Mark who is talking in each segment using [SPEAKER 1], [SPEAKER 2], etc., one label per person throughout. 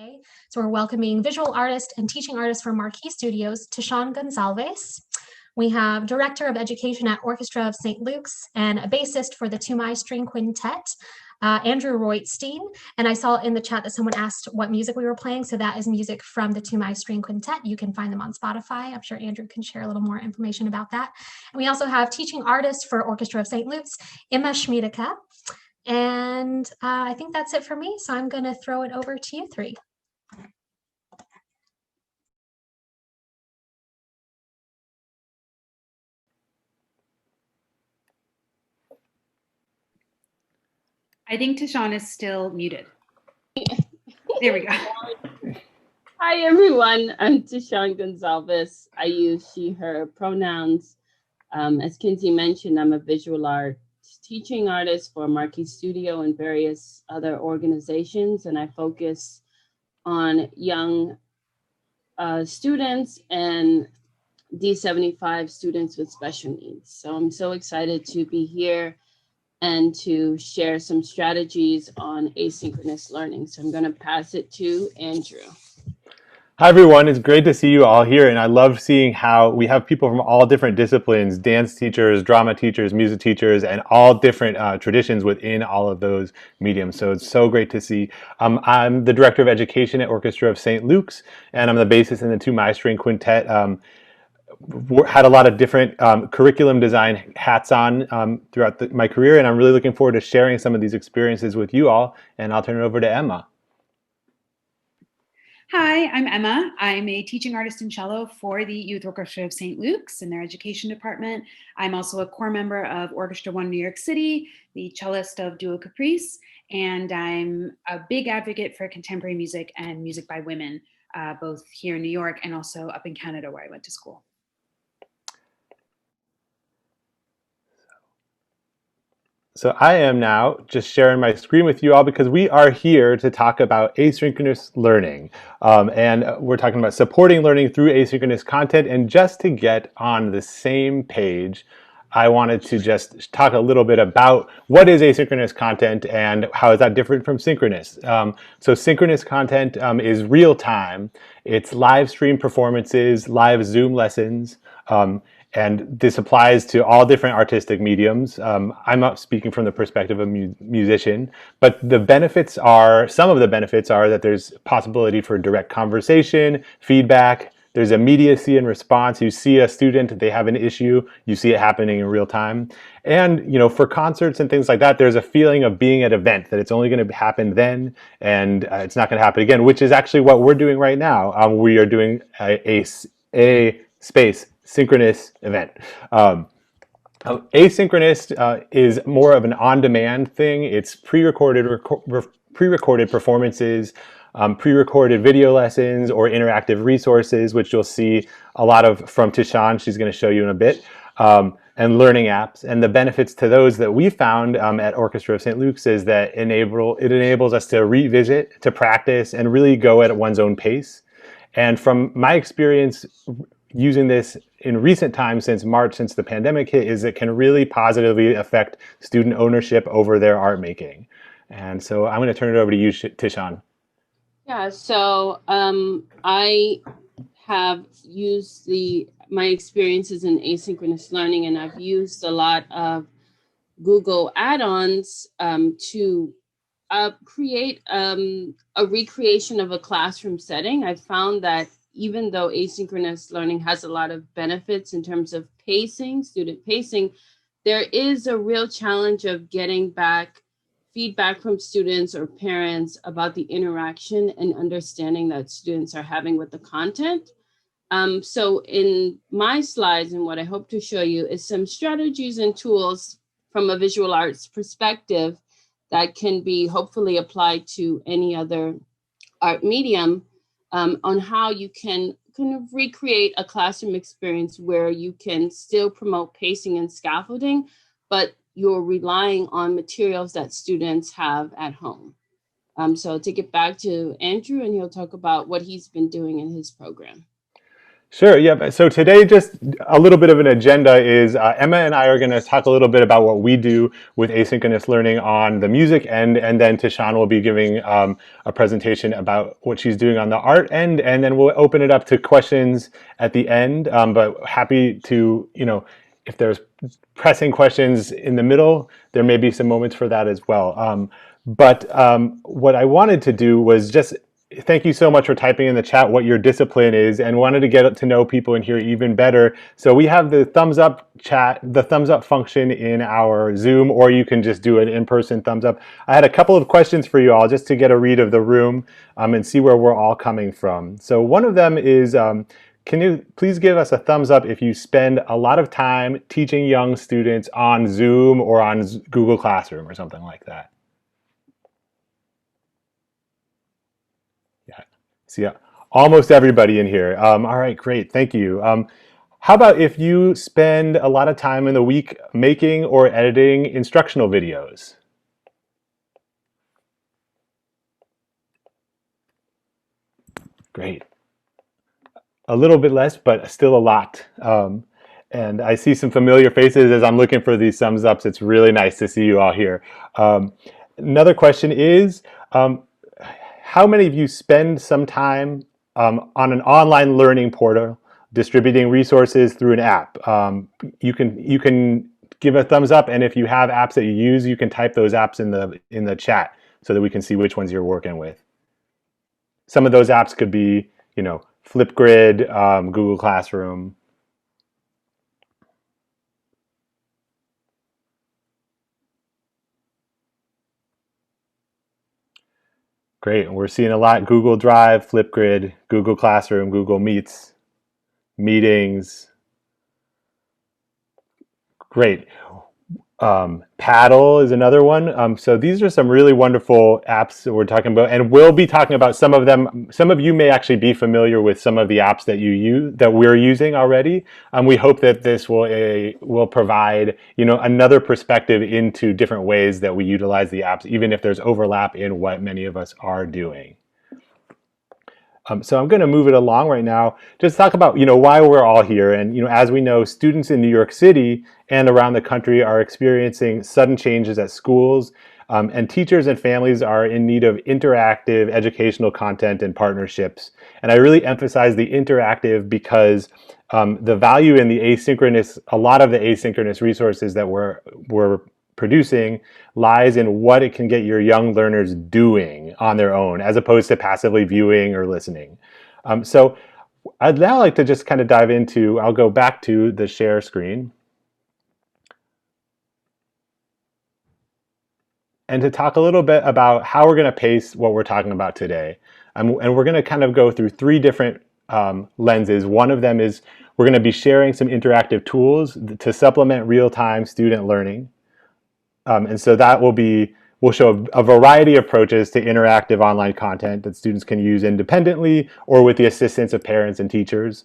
[SPEAKER 1] today. So we're welcoming visual artist and teaching artist from Marquis Studios, Tishawn Gonsalves. We have Director of Education at Orchestra of St. Luke's and a bassist for the Toomai String Quintet, Andrew Roitstein. And I saw in the chat that someone asked what music we were playing. So that is music from the Toomai String Quintet. You can find them on Spotify. I'm sure Andrew can share a little more information about that. And we also have teaching artist for Orchestra of St. Luke's, Emma Schmiedeke. And I think that's it for me. So I'm going to throw it over to you three.
[SPEAKER 2] I think Tishawn is still muted. There we go.
[SPEAKER 3] Hi, everyone. I'm Tishawn Gonsalves. I use she, her pronouns. As Kinsey mentioned, I'm a visual art teaching artist for Marquis Studio and various other organizations, and I focus on young students and D75 students with special needs. So I'm so excited to be here and to share some strategies on asynchronous learning. So I'm going to pass it to Andrew.
[SPEAKER 4] Hi, everyone. It's great to see you all here. And I love seeing how we have people from all different disciplines, dance teachers, drama teachers, music teachers, and all different traditions within all of those mediums. So it's so great to see. I'm the Director of Education at Orchestra of St. Luke's, and I'm the bassist in the Toomai String Quintet. Had a lot of different curriculum design hats on throughout my career, and I'm really looking forward to sharing some of these experiences with you all. And I'll turn it over to Emma.
[SPEAKER 2] Hi, I'm Emma. I'm a teaching artist and cello for the Youth Orchestra of St. Luke's in their education department. I'm also a core member of Orchestra One New York City, the cellist of Duo Caprice, and I'm a big advocate for contemporary music and music by women, both here in New York and also up in Canada where I went to school.
[SPEAKER 4] So I am now just sharing my screen with you all because we are here to talk about asynchronous learning. And we're talking about supporting learning through asynchronous content. And just to get on the same page, I wanted to just talk a little bit about what is asynchronous content and how is that different from synchronous. So synchronous content is real time. It's live stream performances, live Zoom lessons. And this applies to all different artistic mediums. I'm not speaking from the perspective of a musician, but the benefits are, some of the benefits are that there's possibility for direct conversation, feedback, there's immediacy in response. You see a student, they have an issue, you see it happening in real time. And for concerts and things like that, there's a feeling of being at an event, that it's only going to happen then, and it's not going to happen again, which is actually what we're doing right now. We are doing a space synchronous event. Asynchronous is more of an on-demand thing. It's pre-recorded performances, pre-recorded video lessons, or interactive resources, which you'll see a lot of from Tishawn. She's going to show you in a bit, and learning apps. And the benefits to those that we found at Orchestra of St. Luke's is that it enables us to revisit, to practice, and really go at one's own pace. And from my experience using this in recent times since March, since the pandemic hit, is it can really positively affect student ownership over their art making. And so I'm going to turn it over to you, Tishawn.
[SPEAKER 3] Yeah, so I have used my experiences in asynchronous learning, and I've used a lot of Google add-ons to create a recreation of a classroom setting. I found that even though asynchronous learning has a lot of benefits in terms of pacing, student pacing, there is a real challenge of getting back feedback from students or parents about the interaction and understanding that students are having with the content. So in my slides, and what I hope to show you is some strategies and tools from a visual arts perspective that can be hopefully applied to any other art medium, on how you can kind of recreate a classroom experience where you can still promote pacing and scaffolding, but you're relying on materials that students have at home. So to get back to Andrew, and he'll talk about what he's been doing in his program.
[SPEAKER 4] Sure, yeah. So today, just a little bit of an agenda is Emma and I are going to talk a little bit about what we do with asynchronous learning on the music end, and then Tishawn will be giving a presentation about what she's doing on the art end, and then we'll open it up to questions at the end. But happy to, if there's pressing questions in the middle, there may be some moments for that as well. But what I wanted to do was just thank you so much for typing in the chat what your discipline is, and wanted to get to know people in here even better. So we have the thumbs up chat, the thumbs up function in our Zoom, or you can just do an in-person thumbs up. I had a couple of questions for you all just to get a read of the room and see where we're all coming from. So one of them is, can you please give us a thumbs up if you spend a lot of time teaching young students on Zoom or on Google Classroom or something like that? See, almost everybody in here. All right, great, thank you. How about if you spend a lot of time in the week making or editing instructional videos? Great. A little bit less, but still a lot. And I see some familiar faces as I'm looking for these thumbs ups. It's really nice to see you all here. Another question is, how many of you spend some time on an online learning portal distributing resources through an app? You can give a thumbs up, and if you have apps that you use, you can type those apps in the chat so that we can see which ones you're working with. Some of those apps could be, Flipgrid, Google Classroom. Great, we're seeing a lot: Google Drive, Flipgrid, Google Classroom, Google Meets, Meetings. Great. Paddle is another one. So these are some really wonderful apps that we're talking about, and we'll be talking about some of them. Some of you may actually be familiar with some of the apps that we're using already. We hope that this will provide another perspective into different ways that we utilize the apps, even if there's overlap in what many of us are doing. So I'm going to move it along right now. Just talk about why we're all here, and as we know, students in New York City and around the country are experiencing sudden changes at schools, and teachers and families are in need of interactive educational content and partnerships. And I really emphasize the interactive because the value in the asynchronous, a lot of the asynchronous resources that we're producing lies in what it can get your young learners doing on their own, as opposed to passively viewing or listening. So I'd now like to just kind of dive into, I'll go back to the share screen, and to talk a little bit about how we're going to pace what we're talking about today. And we're going to kind of go through three different lenses. One of them is we're going to be sharing some interactive tools to supplement real-time student learning. And so that we'll show a variety of approaches to interactive online content that students can use independently or with the assistance of parents and teachers.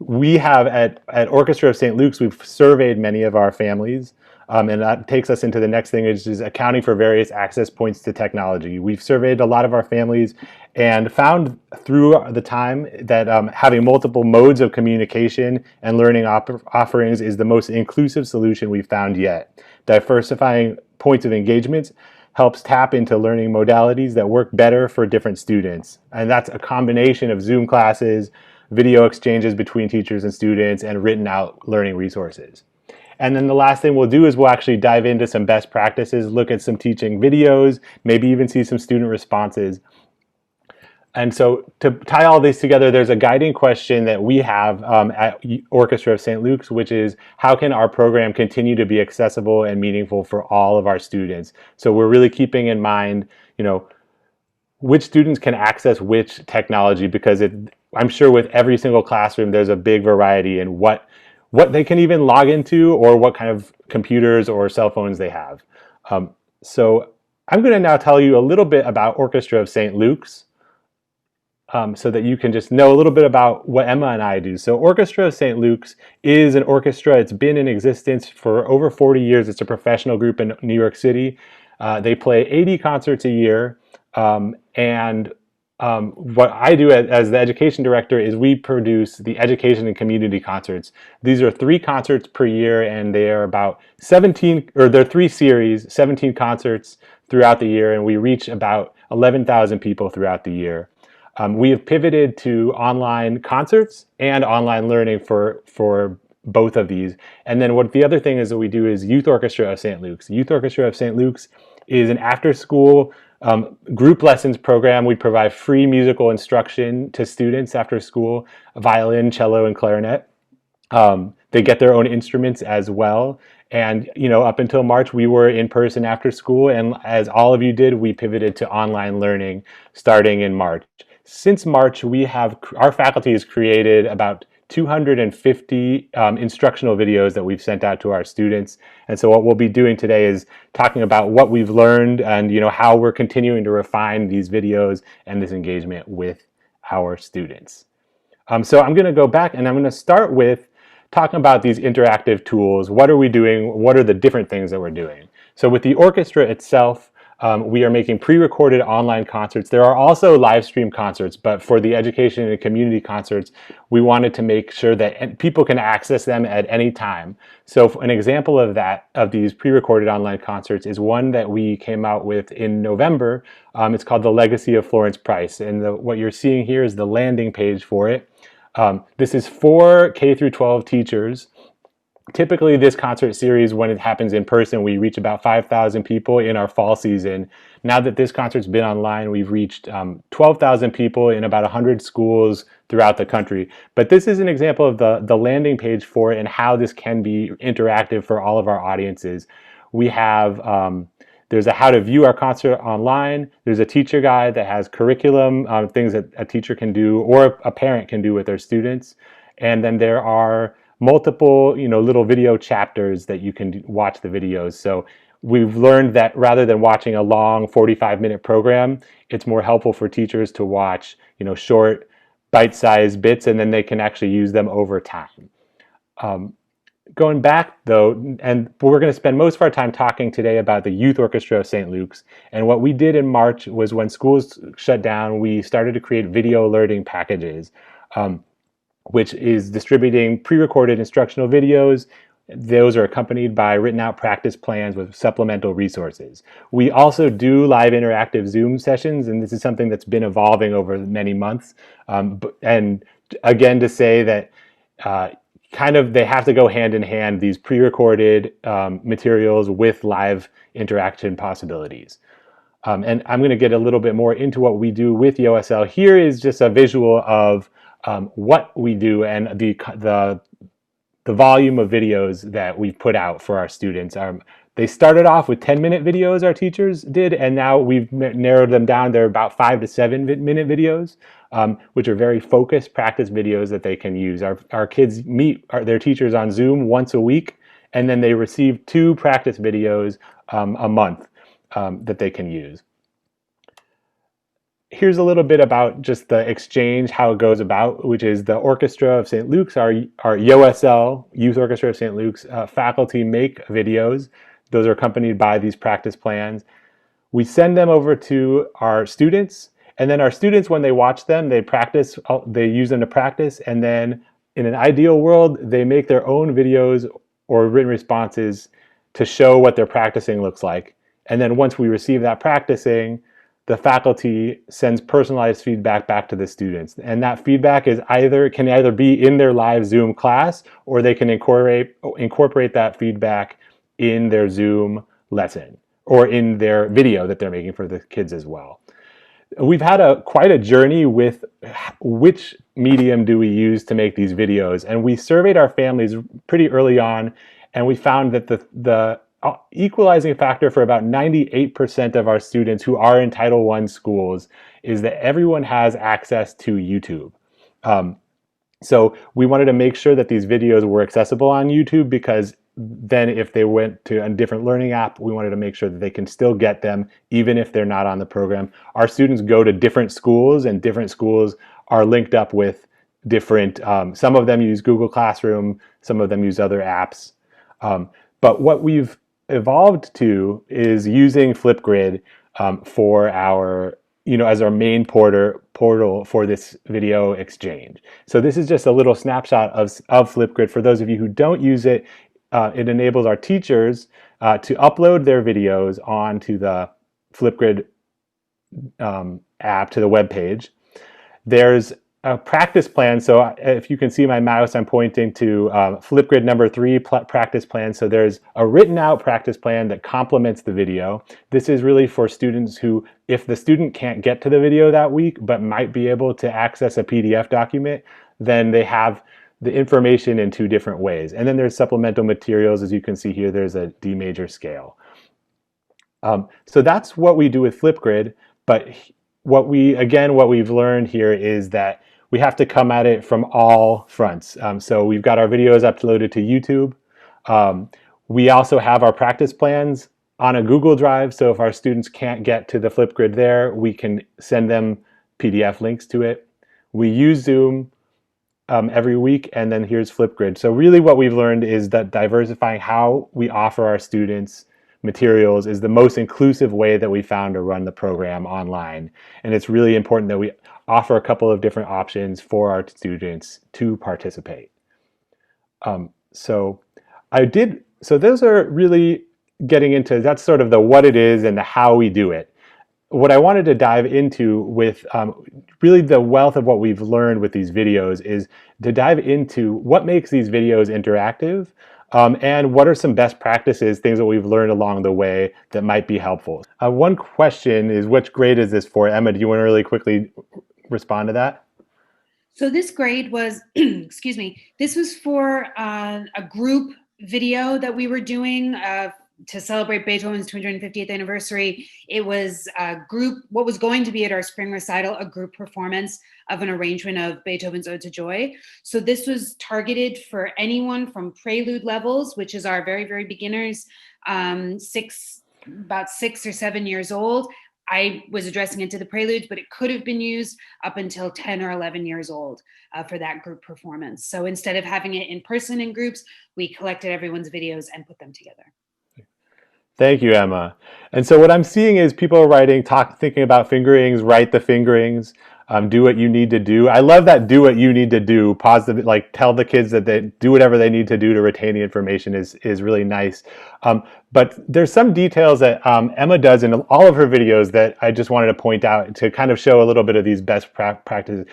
[SPEAKER 4] We have at Orchestra of St. Luke's, we've surveyed many of our families, and that takes us into the next thing, which is accounting for various access points to technology. We've surveyed a lot of our families and found through the time that having multiple modes of communication and learning offerings is the most inclusive solution we've found yet. Diversifying points of engagement helps tap into learning modalities that work better for different students. And that's a combination of Zoom classes, video exchanges between teachers and students, and written out learning resources. And then the last thing we'll do is we'll actually dive into some best practices, look at some teaching videos, maybe even see some student responses. And so to tie all these together, there's a guiding question that we have at Orchestra of St. Luke's, which is how can our program continue to be accessible and meaningful for all of our students? So we're really keeping in mind, which students can access which technology, because I'm sure with every single classroom, there's a big variety in what they can even log into or what kind of computers or cell phones they have. So I'm going to now tell you a little bit about Orchestra of St. Luke's. So that you can just know a little bit about what Emma and I do. So Orchestra of St. Luke's is an orchestra. It's been in existence for over 40 years. It's a professional group in New York City. They play 80 concerts a year, and what I do as the education director is we produce the education and community concerts. These are 3 concerts per year, and they are about 17, or they're 3 series, 17 concerts throughout the year, and we reach about 11,000 people throughout the year. We have pivoted to online concerts and online learning for both of these. And then what the other thing is that we do is Youth Orchestra of St. Luke's. Youth Orchestra of St. Luke's is an after-school group lessons program. We provide free musical instruction to students after school, violin, cello, and clarinet. They get their own instruments as well. And, up until March, we were in person after school. And as all of you did, we pivoted to online learning starting in March. Since March, our faculty has created about 250 instructional videos that we've sent out to our students. And so what we'll be doing today is talking about what we've learned and how we're continuing to refine these videos and this engagement with our students. So I'm going to go back and I'm going to start with talking about these interactive tools. What are we doing? What are the different things that we're doing? So with the orchestra itself, we are making pre-recorded online concerts. There are also live stream concerts, but for the education and community concerts, we wanted to make sure that people can access them at any time. So an example of these pre-recorded online concerts is one that we came out with in November. It's called The Legacy of Florence Price. And what you're seeing here is the landing page for it. This is for K through 12 teachers. Typically, this concert series, when it happens in person, we reach about 5,000 people in our fall season. Now that this concert's been online, we've reached 12,000 people in about 100 schools throughout the country. But this is an example of the landing page for it and how this can be interactive for all of our audiences. We have there's a how to view our concert online. There's a teacher guide that has curriculum, things that a teacher can do or a parent can do with their students. And then there are multiple, little video chapters that you can watch the videos. So we've learned that rather than watching a long 45-minute program, it's more helpful for teachers to watch, short, bite-sized bits, and then they can actually use them over time. Going back, though, and we're going to spend most of our time talking today about the Youth Orchestra of St. Luke's. And what we did in March was when schools shut down, we started to create video learning packages, which is distributing pre-recorded instructional videos. Those are accompanied by written out practice plans with supplemental resources. We also do live interactive Zoom sessions, and this is something that's been evolving over many months. And again, to say that they have to go hand in hand, these pre-recorded materials with live interaction possibilities. And I'm going to get a little bit more into what we do with EOSL. Here is just a visual of what we do and the volume of videos that we've put out for our students. They started off with 10-minute videos, our teachers did, and now we've narrowed them down. They're about 5 to 7-minute videos, which are very focused practice videos that they can use. Our kids meet their teachers on Zoom once a week, and then they receive 2 practice videos a month that they can use. Here's a little bit about just the exchange, how it goes about, which is the Orchestra of St. Luke's, our EOSL, Youth Orchestra of St. Luke's faculty make videos. Those are accompanied by these practice plans. We send them over to our students, and then our students, when they watch them, they use them to practice, and then in an ideal world, they make their own videos or written responses to show what their practicing looks like. And then once we receive that practicing, the faculty sends personalized feedback back to the students. And that feedback can either be in their live Zoom class, or they can incorporate that feedback in their Zoom lesson or in their video that they're making for the kids as well. We've had quite a journey with which medium do we use to make these videos. And we surveyed our families pretty early on, and we found that the equalizing factor for about 98% of our students who are in Title I schools is that everyone has access to YouTube. So we wanted to make sure that these videos were accessible on YouTube, because then if they went to a different learning app, we wanted to make sure that they can still get them even if they're not on the program. Our students go to different schools, and different schools are linked up with different, some of them use Google Classroom, some of them use other apps. But what we've evolved to is using Flipgrid for our, as our main portal portal for this video exchange. So this is just a little snapshot of Flipgrid. For those of you who don't use it, it enables our teachers to upload their videos onto the Flipgrid app, to the web page. There's a practice plan. So if you can see my mouse, I'm pointing to Flipgrid number 3 practice plan. So there's a written out practice plan that complements the video. This is really for students who, if the student can't get to the video that week, but might be able to access a PDF document, then they have the information in 2 different ways. And then there's supplemental materials. As you can see here, there's a D major scale. So that's what we do with Flipgrid. But what we've learned here is that we have to come at it from all fronts. So we've got our videos uploaded to YouTube. We also have our practice plans on a Google Drive. So if our students can't get to the Flipgrid there, we can send them PDF links to it. We use Zoom every week, and then here's Flipgrid. So really what we've learned is that diversifying how we offer our students materials is the most inclusive way that we found to run the program online. And it's really important that we offer a couple of different options for our students to participate. So those are really getting into, that's sort of the what it is and the how we do it. What I wanted to dive into with really the wealth of what we've learned with these videos is to dive into what makes these videos interactive, and what are some best practices, things that we've learned along the way that might be helpful. One question is, which grade is this for? Emma, do you want to really quickly respond to that?
[SPEAKER 2] So this grade was, excuse me, this was for a group video that we were doing to celebrate Beethoven's 250th anniversary. It was a group, what was going to be at our spring recital, a group performance of an arrangement of Beethoven's Ode to Joy. So this was targeted for anyone from prelude levels, which is our very, very beginners, about 6 or 7 years old. I was addressing it to the preludes, but it could have been used up until 10 or 11 years old for that group performance. So instead of having it in person in groups, we collected everyone's videos and put them together.
[SPEAKER 4] Thank you, Emma. And so what I'm seeing is people are writing, thinking about fingerings, write the fingerings, do what you need to do. I love that do what you need to do, positive, like tell the kids that they do whatever they need to do to retain the information is really nice. But there's some details that Emma does in all of her videos that I just wanted to point out to kind of show a little bit of these best practices.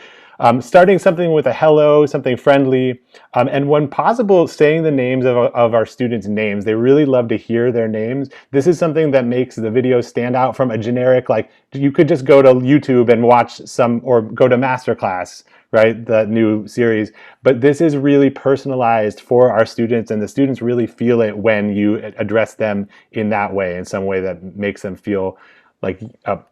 [SPEAKER 4] Starting something with a hello, something friendly, and when possible, saying the names of our students' names. They really love to hear their names. This is something that makes the video stand out from a generic, like you could just go to YouTube and watch some, or go to Masterclass, right, the new series. But this is really personalized for our students, and the students really feel it when you address them in that way, in some way that makes them feel like,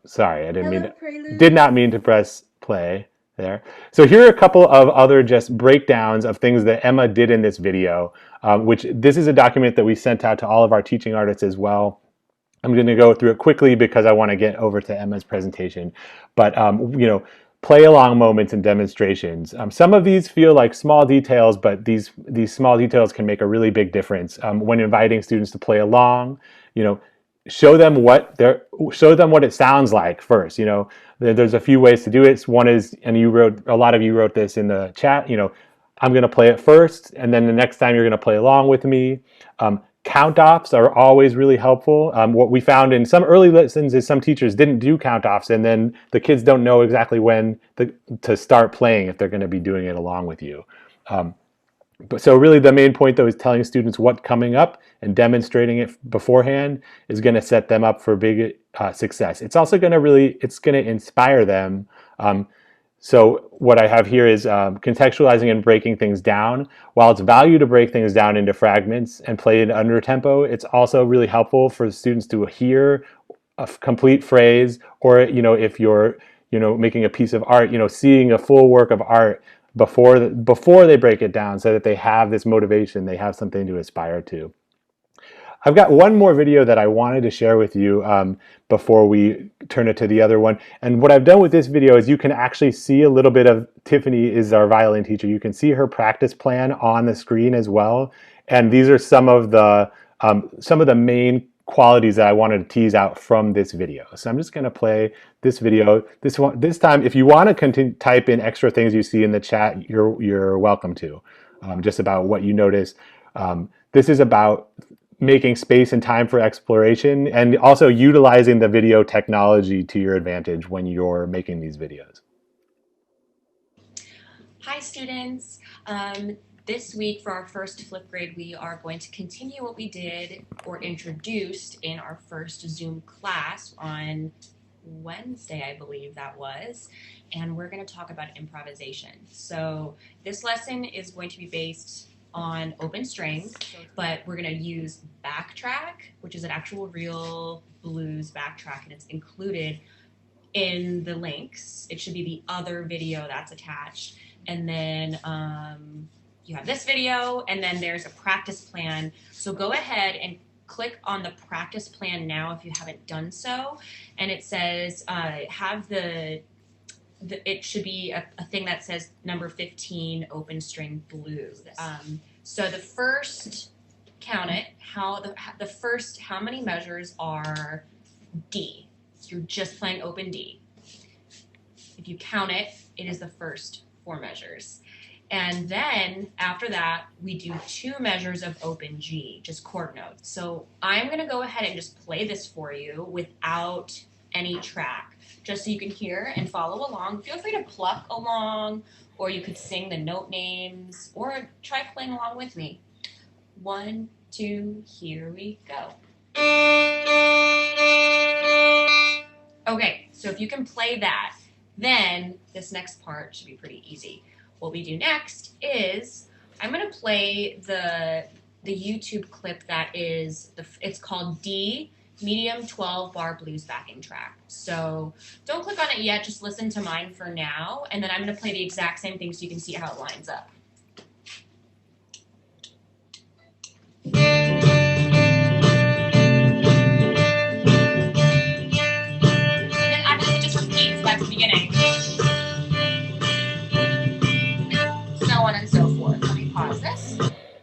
[SPEAKER 4] sorry, I did not mean to press play there. So here are a couple of other just breakdowns of things that Emma did in this video, which this is a document that we sent out to all of our teaching artists as well. I'm going to go through it quickly because I want to get over to Emma's presentation. But play along moments and demonstrations. Some of these feel like small details, but these small details can make a really big difference when inviting students to play along. Show them what it sounds like first. There's a few ways to do it. One is, and a lot of you wrote this in the chat, I'm going to play it first, and then the next time you're going to play along with me. Count-offs are always really helpful. What we found in some early lessons is some teachers didn't do count-offs, and then the kids don't know exactly when to start playing if they're going to be doing it along with you. So really the main point, though, is telling students what's coming up and demonstrating it beforehand is going to set them up for big success. It's also going to inspire them. So what I have here is contextualizing and breaking things down. While it's value to break things down into fragments and play it under tempo, it's also really helpful for students to hear a complete phrase, or if you're making a piece of art, seeing a full work of art before they break it down, so that they have this motivation, they have something to aspire to. I've got one more video that I wanted to share with you before we turn it to the other one. And what I've done with this video is you can actually see a little bit of, Tiffany is our violin teacher. You can see her practice plan on the screen as well. And these are some of the main qualities that I wanted to tease out from this video. So I'm just going to play this video. This time, if you want to continue type in extra things you see in the chat, you're welcome to. Just about what you notice. This is about making space and time for exploration, and also utilizing the video technology to your advantage when you're making these videos.
[SPEAKER 5] Hi students. This week for our first Flipgrid, we are going to continue what we did or introduced in our first Zoom class on Wednesday, I believe that was, and we're going to talk about improvisation. So this lesson is going to be based on open strings, but we're going to use Backtrack, which is an actual real blues backtrack, and it's included in the links. It should be the other video that's attached. And then you have this video, and then there's a practice plan. So go ahead and click on the practice plan now if you haven't done so. And it says it should be a thing that says number 15 open string blues. So the first, count it, how many measures are D? You're just playing open D. If you count it, it is the first 4 measures. And then after that, we do 2 measures of open G, just chord notes. So I'm gonna go ahead and just play this for you without any track, just so you can hear and follow along. Feel free to pluck along, or you could sing the note names, or try playing along with me. 1, 2, here we go. Okay, so if you can play that, then this next part should be pretty easy. What we do next is I'm going to play the YouTube clip that is, it's called D Medium 12 Bar Blues Backing Track. So don't click on it yet, just listen to mine for now, and then I'm going to play the exact same thing so you can see how it lines up.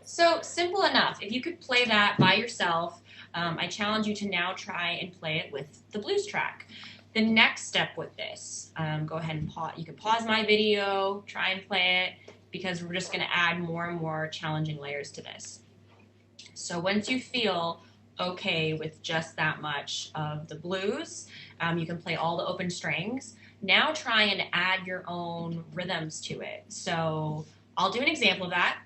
[SPEAKER 5] So simple enough. If you could play that by yourself, I challenge you to now try and play it with the blues track. The next step with this, go ahead and pause. You can pause my video, try and play it, because we're just going to add more and more challenging layers to this. So once you feel okay with just that much of the blues, you can play all the open strings. Now try and add your own rhythms to it. So I'll do an example of that.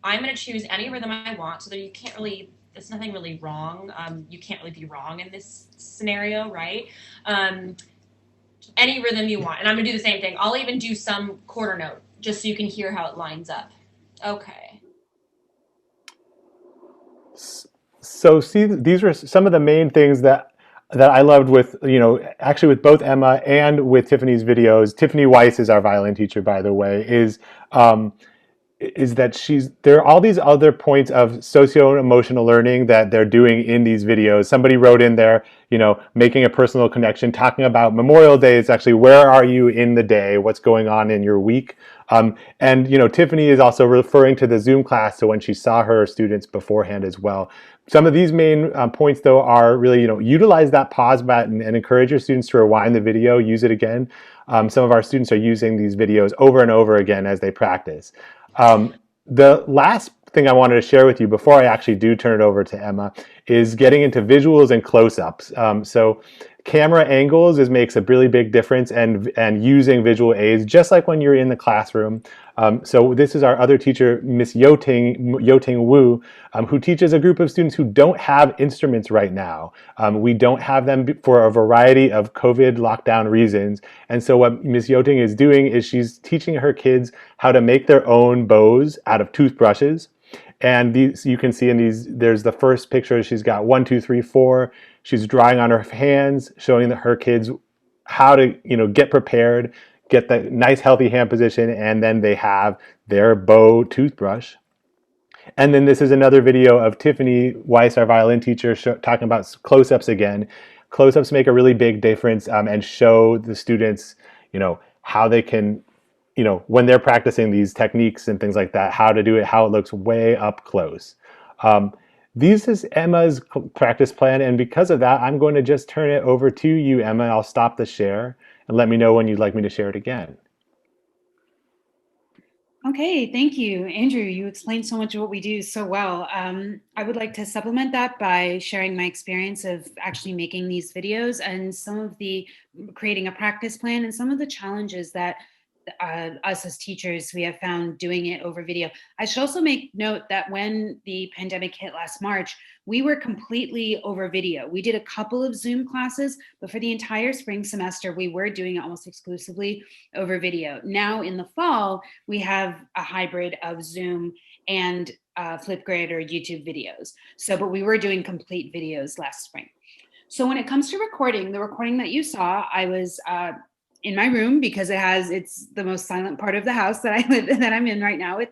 [SPEAKER 5] I'm going to choose any rhythm I want, so that you can't really, there's nothing really wrong. You can't really be wrong in this scenario, right? Any rhythm you want. And I'm going to do the same thing. I'll even do some quarter note, just so you can hear how it lines up. Okay.
[SPEAKER 4] So see, these were some of the main things that I loved with, actually with both Emma and with Tiffany's videos. Tiffany Weiss is our violin teacher, by the way, is that there are all these other points of socio-emotional learning that they're doing in these videos. Somebody wrote in there, making a personal connection, talking about Memorial Day. It's actually, where are you in the day? What's going on in your week? And Tiffany is also referring to the Zoom class, so when she saw her students beforehand as well. Some of these main points, though, are really, utilize that pause button and encourage your students to rewind the video, use it again. Some of our students are using these videos over and over again as they practice. The last thing I wanted to share with you before I actually do turn it over to Emma is getting into visuals and close-ups. So camera angles makes a really big difference, and using visual aids, just like when you're in the classroom. So this is our other teacher, Miss Yoting Wu, who teaches a group of students who don't have instruments right now. We don't have them for a variety of COVID lockdown reasons. And so what Miss Yoting is doing is she's teaching her kids how to make their own bows out of toothbrushes. And these, you can see in these, there's the first picture, she's got 1, 2, 3, 4. She's drawing on her hands, showing her kids how to, get prepared, get the nice healthy hand position, and then they have their bow toothbrush. And then this is another video of Tiffany Weiss, our violin teacher, talking about close-ups again. Close-ups make a really big difference, and show the students, how they can, when they're practicing these techniques and things like that, how to do it, how it looks way up close. This is Emma's practice plan, and because of that, I'm going to just turn it over to you, Emma. I'll stop the share and let me know when you'd like me to share it again.
[SPEAKER 2] Okay, thank you. Andrew, you explained so much of what we do so well. I would like to supplement that by sharing my experience of actually making these videos and some of the creating a practice plan and some of the challenges that us as teachers, we have found doing it over video. I should also make note that when the pandemic hit last March, we were completely over video. We did a couple of Zoom classes, but for the entire spring semester, we were doing it almost exclusively over video. Now in the fall, we have a hybrid of Zoom and Flipgrid or YouTube videos. So, but we were doing complete videos last spring. So when it comes to recording, the recording that you saw, I was in my room because it's the most silent part of the house that I'm in right now with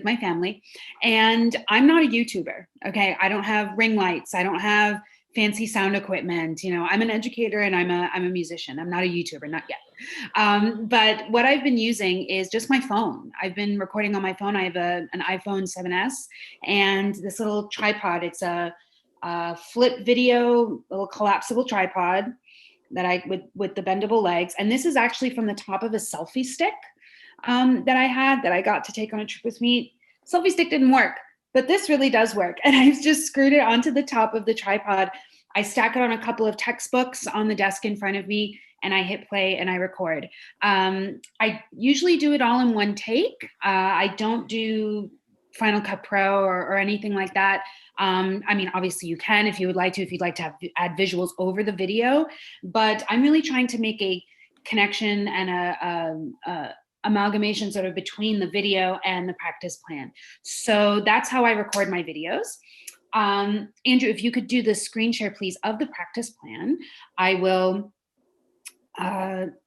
[SPEAKER 2] my family. And I'm not a YouTuber. Okay. I don't have ring lights. I don't have fancy sound equipment. You know, I'm an educator and I'm a musician. I'm not a YouTuber, not yet. But what I've been using is just my phone. I've been recording on my phone. I have an iPhone 7S and this little tripod. It's a flip video, little collapsible tripod that with the bendable legs. And this is actually from the top of a selfie stick that I got to take on a trip with me. Selfie stick didn't work, but this really does work. And I've just screwed it onto the top of the tripod. I stack it on a couple of textbooks on the desk in front of me and I hit play and I record. I usually do it all in one take. I don't do Final Cut Pro or anything like that. I mean, obviously you can if you would like to, if you'd like to add visuals over the video, but I'm really trying to make a connection and a amalgamation sort of between the video and the practice plan. So that's how I record my videos. Andrew, if you could do the screen share, please, of the practice plan, I will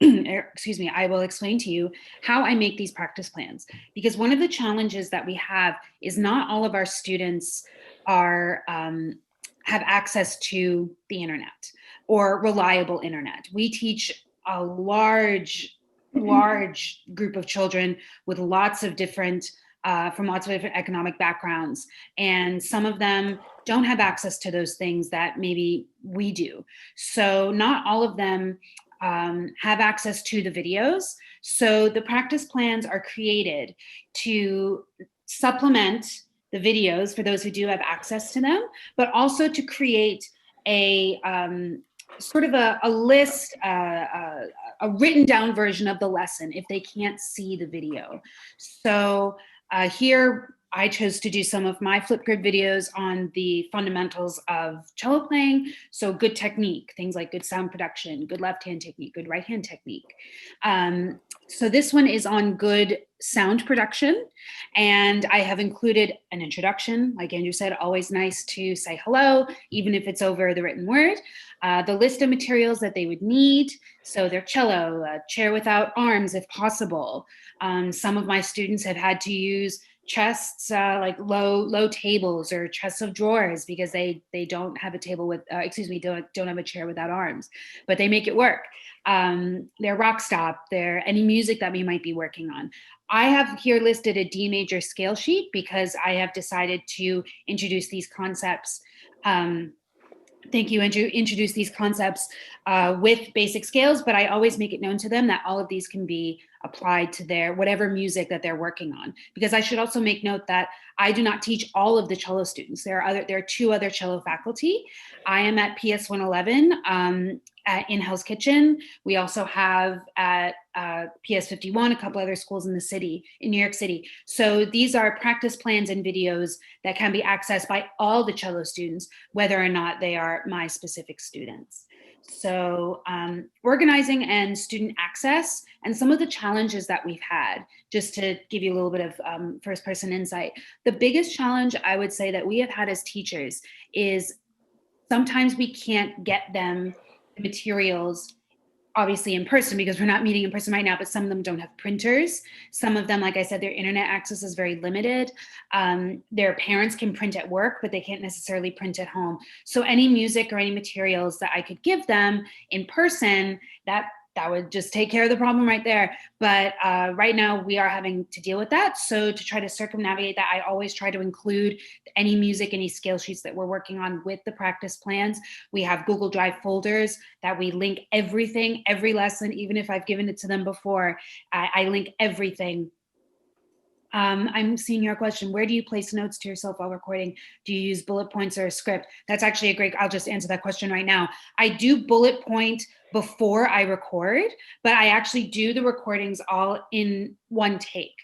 [SPEAKER 2] excuse me, I will explain to you how I make these practice plans. Because one of the challenges that we have is not all of our students are have access to the internet or reliable internet. We teach a large group of children with lots of different from lots of different economic backgrounds. And some of them don't have access to those things that maybe we do. So not all of them have access to the videos. So the practice plans are created to supplement the videos for those who do have access to them, but also to create a sort of a list, a written down version of the lesson if they can't see the video. So here I chose to do some of my Flipgrid videos on the fundamentals of cello playing. So good technique, things like good sound production, good left hand technique, good right hand technique. So this one is on good sound production. And I have included an introduction. Like Andrew said, always nice to say hello, even if it's over the written word. The list of materials that they would need. So their cello, a chair without arms if possible. Some of my students have had to use chests, like low tables or chests of drawers because they don't have a table with, don't have a chair without arms, but they make it work. Their rock stop, their any music that we might be working on. I have here listed a D major scale sheet because I have decided to introduce these concepts. Thank you, Andrew. Introduce these concepts with basic scales, but I always make it known to them that all of these can be applied to their whatever music that they're working on. Because I should also make note that I do not teach all of the cello students. There are two other cello faculty. I am at PS 111 at in Hell's Kitchen. We also have at PS 51 a couple other schools in the city, in New York City. So these are practice plans and videos that can be accessed by all the cello students, whether or not they are my specific students. So organizing and student access and some of the challenges that we've had, just to give you a little bit of first person insight. The biggest challenge I would say that we have had as teachers is sometimes we can't get them the materials obviously in person because we're not meeting in person right now, but some of them don't have printers. Some of them, like I said, their internet access is very limited. Their parents can print at work, but they can't necessarily print at home. So any music or any materials that I could give them in person that that would just take care of the problem right there. But right now we are having to deal with that. So to try to circumnavigate that, I always try to include any music, any scale sheets that we're working on with the practice plans. We have Google Drive folders that we link everything, every lesson, even if I've given it to them before, I link everything. I'm seeing your question. Where do you place notes to yourself while recording? Do you use bullet points or a script? That's actually a great, I'll just answer that question right now. I do bullet point before I record, but I actually do the recordings all in one take.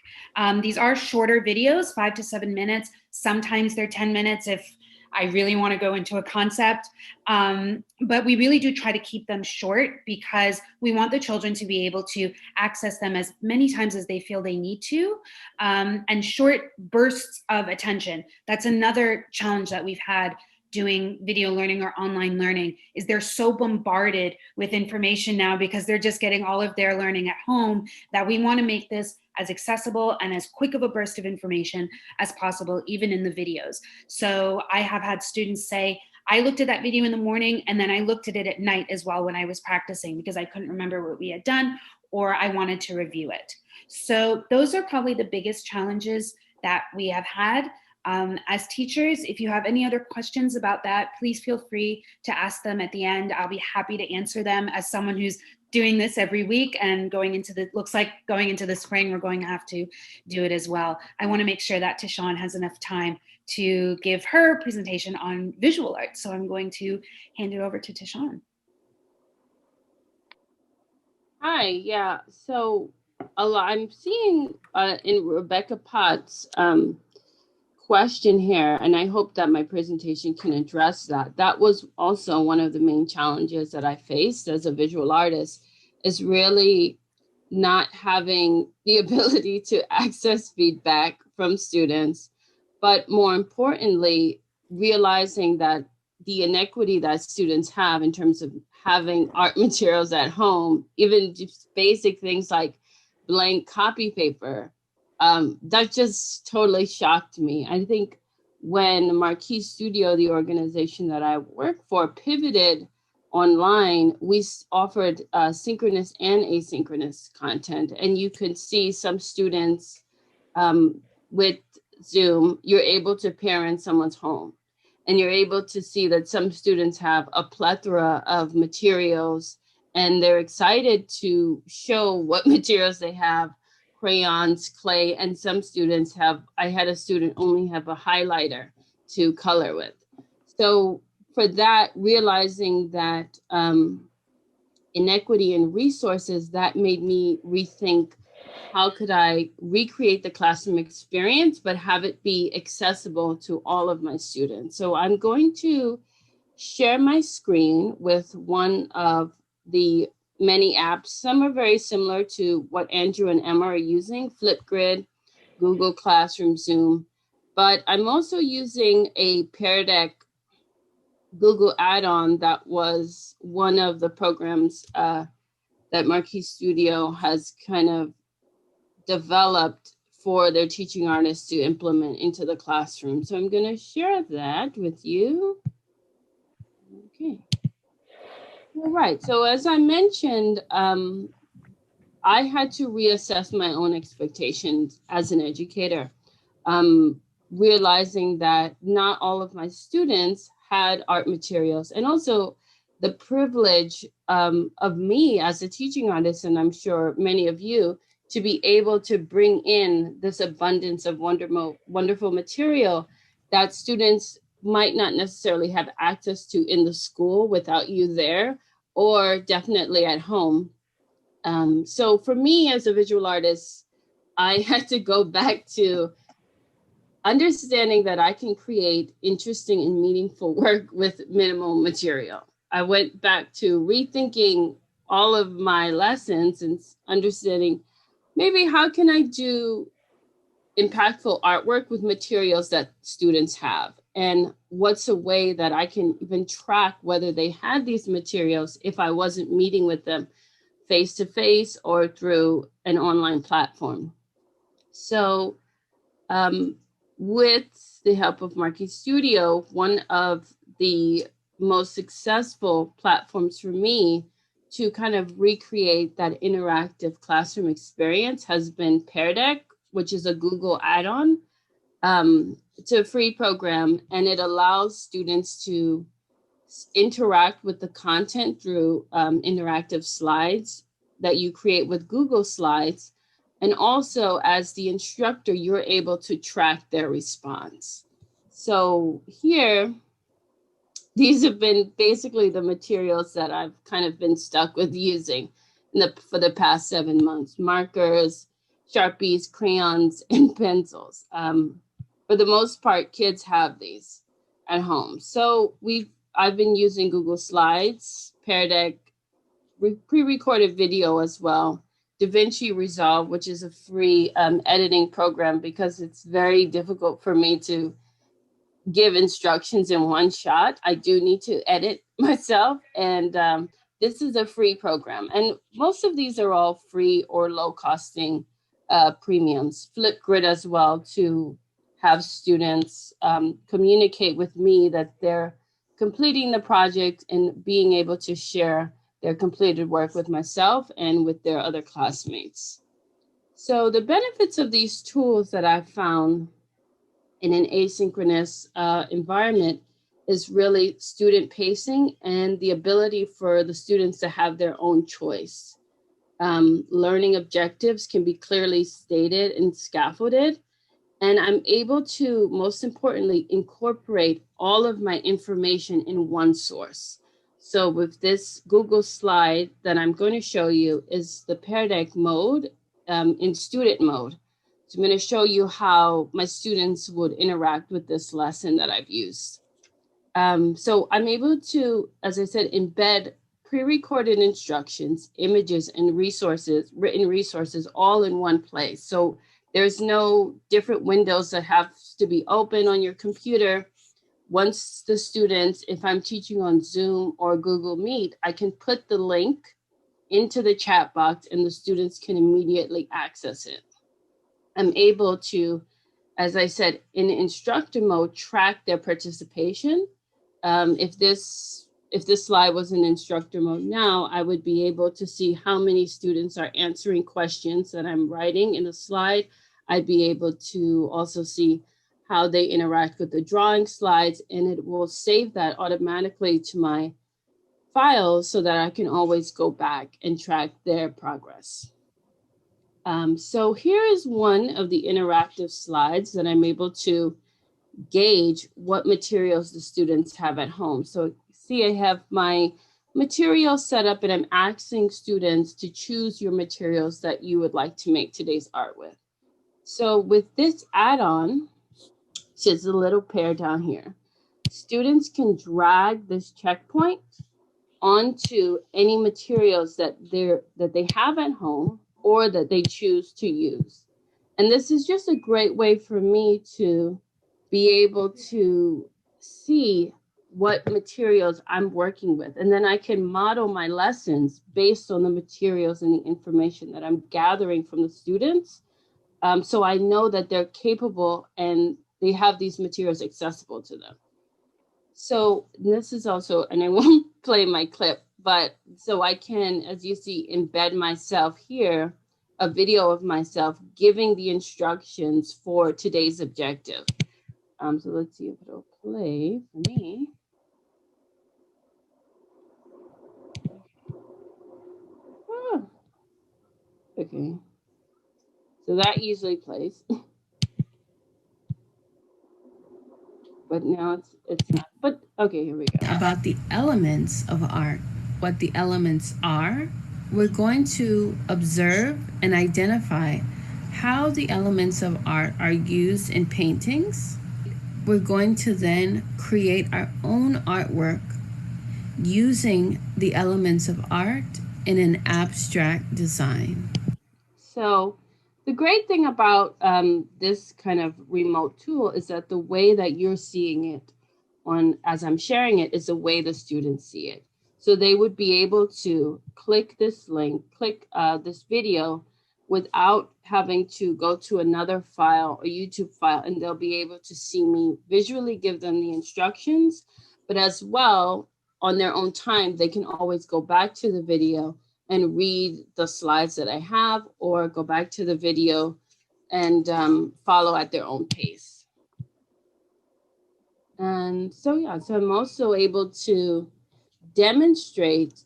[SPEAKER 2] These are shorter videos, 5 to 7 minutes. Sometimes they're 10 minutes if I really want to go into a concept. But we really do try to keep them short because we want the children to be able to access them as many times as they feel they need to, and short bursts of attention. That's another challenge that we've had doing video learning or online learning, is they're so bombarded with information now because they're just getting all of their learning at home, that we want to make this as accessible and as quick of a burst of information as possible, even in the videos. So I have had students say, I looked at that video in the morning and then I looked at it at night as well when I was practicing because I couldn't remember what we had done or I wanted to review it. So those are probably the biggest challenges that we have had. As teachers, if you have any other questions about that, please feel free to ask them at the end. I'll be happy to answer them. As someone who's doing this every week and looks like going into the spring, we're going to have to do it as well. I want to make sure that Tishawn has enough time to give her presentation on visual arts. So I'm going to hand it over to Tishawn.
[SPEAKER 3] Hi, yeah. So I'm seeing in Rebecca Potts' question here, and I hope that my presentation can address that. That was also one of the main challenges that I faced as a visual artist, is really not having the ability to access feedback from students, but more importantly, realizing that the inequity that students have in terms of having art materials at home, even just basic things like blank copy paper, that just totally shocked me. I think when Marquis Studio, the organization that I work for, pivoted online, we offered synchronous and asynchronous content. And you could see some students with Zoom, you're able to pair in someone's home. And you're able to see that some students have a plethora of materials and they're excited to show what materials they have, crayons, clay, and some students have, I had a student only have a highlighter to color with. So for that, realizing that inequity in resources, that made me rethink how could I recreate the classroom experience, but have it be accessible to all of my students. So I'm going to share my screen with one of the many apps. Some are very similar to what Andrew and Emma are using, Flipgrid, Google Classroom, Zoom, but I'm also using a Pear Deck Google add-on that was one of the programs that Marquis Studio has kind of developed for their teaching artists to implement into the classroom. So I'm going to share that with you. Okay. All right. So as I mentioned, I had to reassess my own expectations as an educator, realizing that not all of my students had art materials, and also the privilege of me as a teaching artist, and I'm sure many of you, to be able to bring in this abundance of wonderful material that students might not necessarily have access to in the school without you there, or definitely at home. So for me as a visual artist, I had to go back to understanding that I can create interesting and meaningful work with minimal material. I went back to rethinking all of my lessons and understanding maybe how can I do impactful artwork with materials that students have? And what's a way that I can even track whether they had these materials if I wasn't meeting with them face-to-face or through an online platform? So with the help of Marquis Studio, one of the most successful platforms for me to kind of recreate that interactive classroom experience has been Pear Deck, which is a Google add-on. It's a free program, and it allows students to interact with the content through interactive slides that you create with Google Slides. And also, as the instructor, you're able to track their response. So here, these have been basically the materials that I've kind of been stuck with using for the past 7 months: markers, Sharpies, crayons, and pencils. For the most part, kids have these at home. So I've been using Google Slides, Pear Deck, pre-recorded video as well, DaVinci Resolve, which is a free editing program, because it's very difficult for me to give instructions in one shot. I do need to edit myself, and this is a free program. And most of these are all free or low costing premiums. Flipgrid as well, to have students communicate with me that they're completing the project and being able to share their completed work with myself and with their other classmates. So the benefits of these tools that I've found in an asynchronous environment is really student pacing and the ability for the students to have their own choice. Learning objectives can be clearly stated and scaffolded, and I'm able to, most importantly, incorporate all of my information in one source. So with this Google slide that I'm going to show you is the Pear Deck mode in student mode. So I'm going to show you how my students would interact with this lesson that I've used. So I'm able to, as I said, embed pre-recorded instructions, images, and resources, written resources, all in one place. So there's no different windows that have to be open on your computer. Once the students, if I'm teaching on Zoom or Google Meet, I can put the link into the chat box and the students can immediately access it. I'm able to, as I said, in instructor mode, track their participation. If this slide was in instructor mode now, I would be able to see how many students are answering questions that I'm writing in the slide. I'd be able to also see how they interact with the drawing slides, and it will save that automatically to my files so that I can always go back and track their progress. So here is one of the interactive slides that I'm able to gauge what materials the students have at home. So see, I have my materials set up, and I'm asking students to choose your materials that you would like to make today's art with. So with this add-on, there's a little pair down here. Students can drag this checkpoint onto any materials that they have at home or that they choose to use. And this is just a great way for me to be able to see what materials I'm working with. And then I can model my lessons based on the materials and the information that I'm gathering from the students. So I know that they're capable and they have these materials accessible to them. So this is also, and I won't play my clip, but so I can, as you see, embed myself here, a video of myself giving the instructions for today's objective. So let's see if it'll play for me. Oh, okay. So that usually plays. But now it's not. But okay, here we go.
[SPEAKER 6] About the elements of art, what the elements are, we're going to observe and identify how the elements of art are used in paintings. We're going to then create our own artwork using the elements of art in an abstract design.
[SPEAKER 3] So the great thing about this kind of remote tool is that the way that you're seeing it as I'm sharing it is the way the students see it. So they would be able to click this link, click this video without having to go to another file, a YouTube file, and they'll be able to see me visually give them the instructions, but as well, on their own time, they can always go back to the video and read the slides that I have, or go back to the video and follow at their own pace. And so, yeah, so I'm also able to demonstrate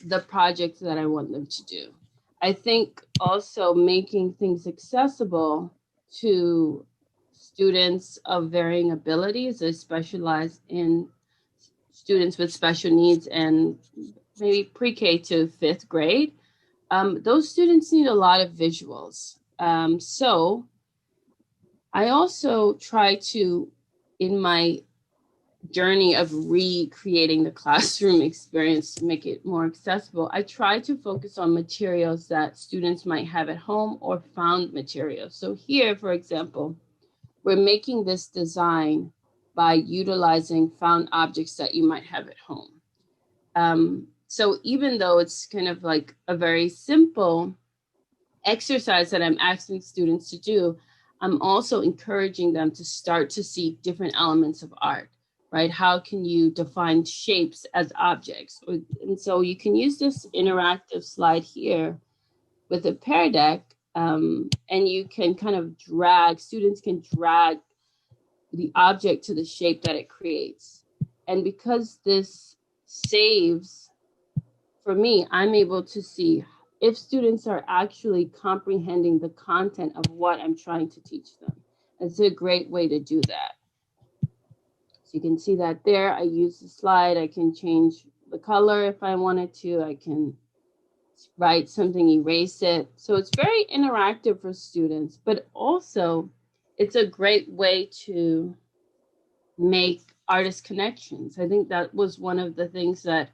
[SPEAKER 3] the projects that I want them to do. I think also making things accessible to students of varying abilities. I specialize in students with special needs and maybe pre-K to 5th grade. Those students need a lot of visuals. So I also try to, in my journey of recreating the classroom experience to make it more accessible, I try to focus on materials that students might have at home or found materials. So here, for example, we're making this design by utilizing found objects that you might have at home. So even though it's kind of like a very simple exercise that I'm asking students to do, I'm also encouraging them to start to see different elements of art, right? How can you define shapes as objects? And so you can use this interactive slide here with a Pear Deck, and you can kind of drag, students can drag the object to the shape that it creates. And because this saves, for me, I'm able to see if students are actually comprehending the content of what I'm trying to teach them. It's a great way to do that. So you can see that there. I use the slide. I can change the color if I wanted to. I can write something, erase it. So it's very interactive for students, but also it's a great way to make artist connections. I think that was one of the things that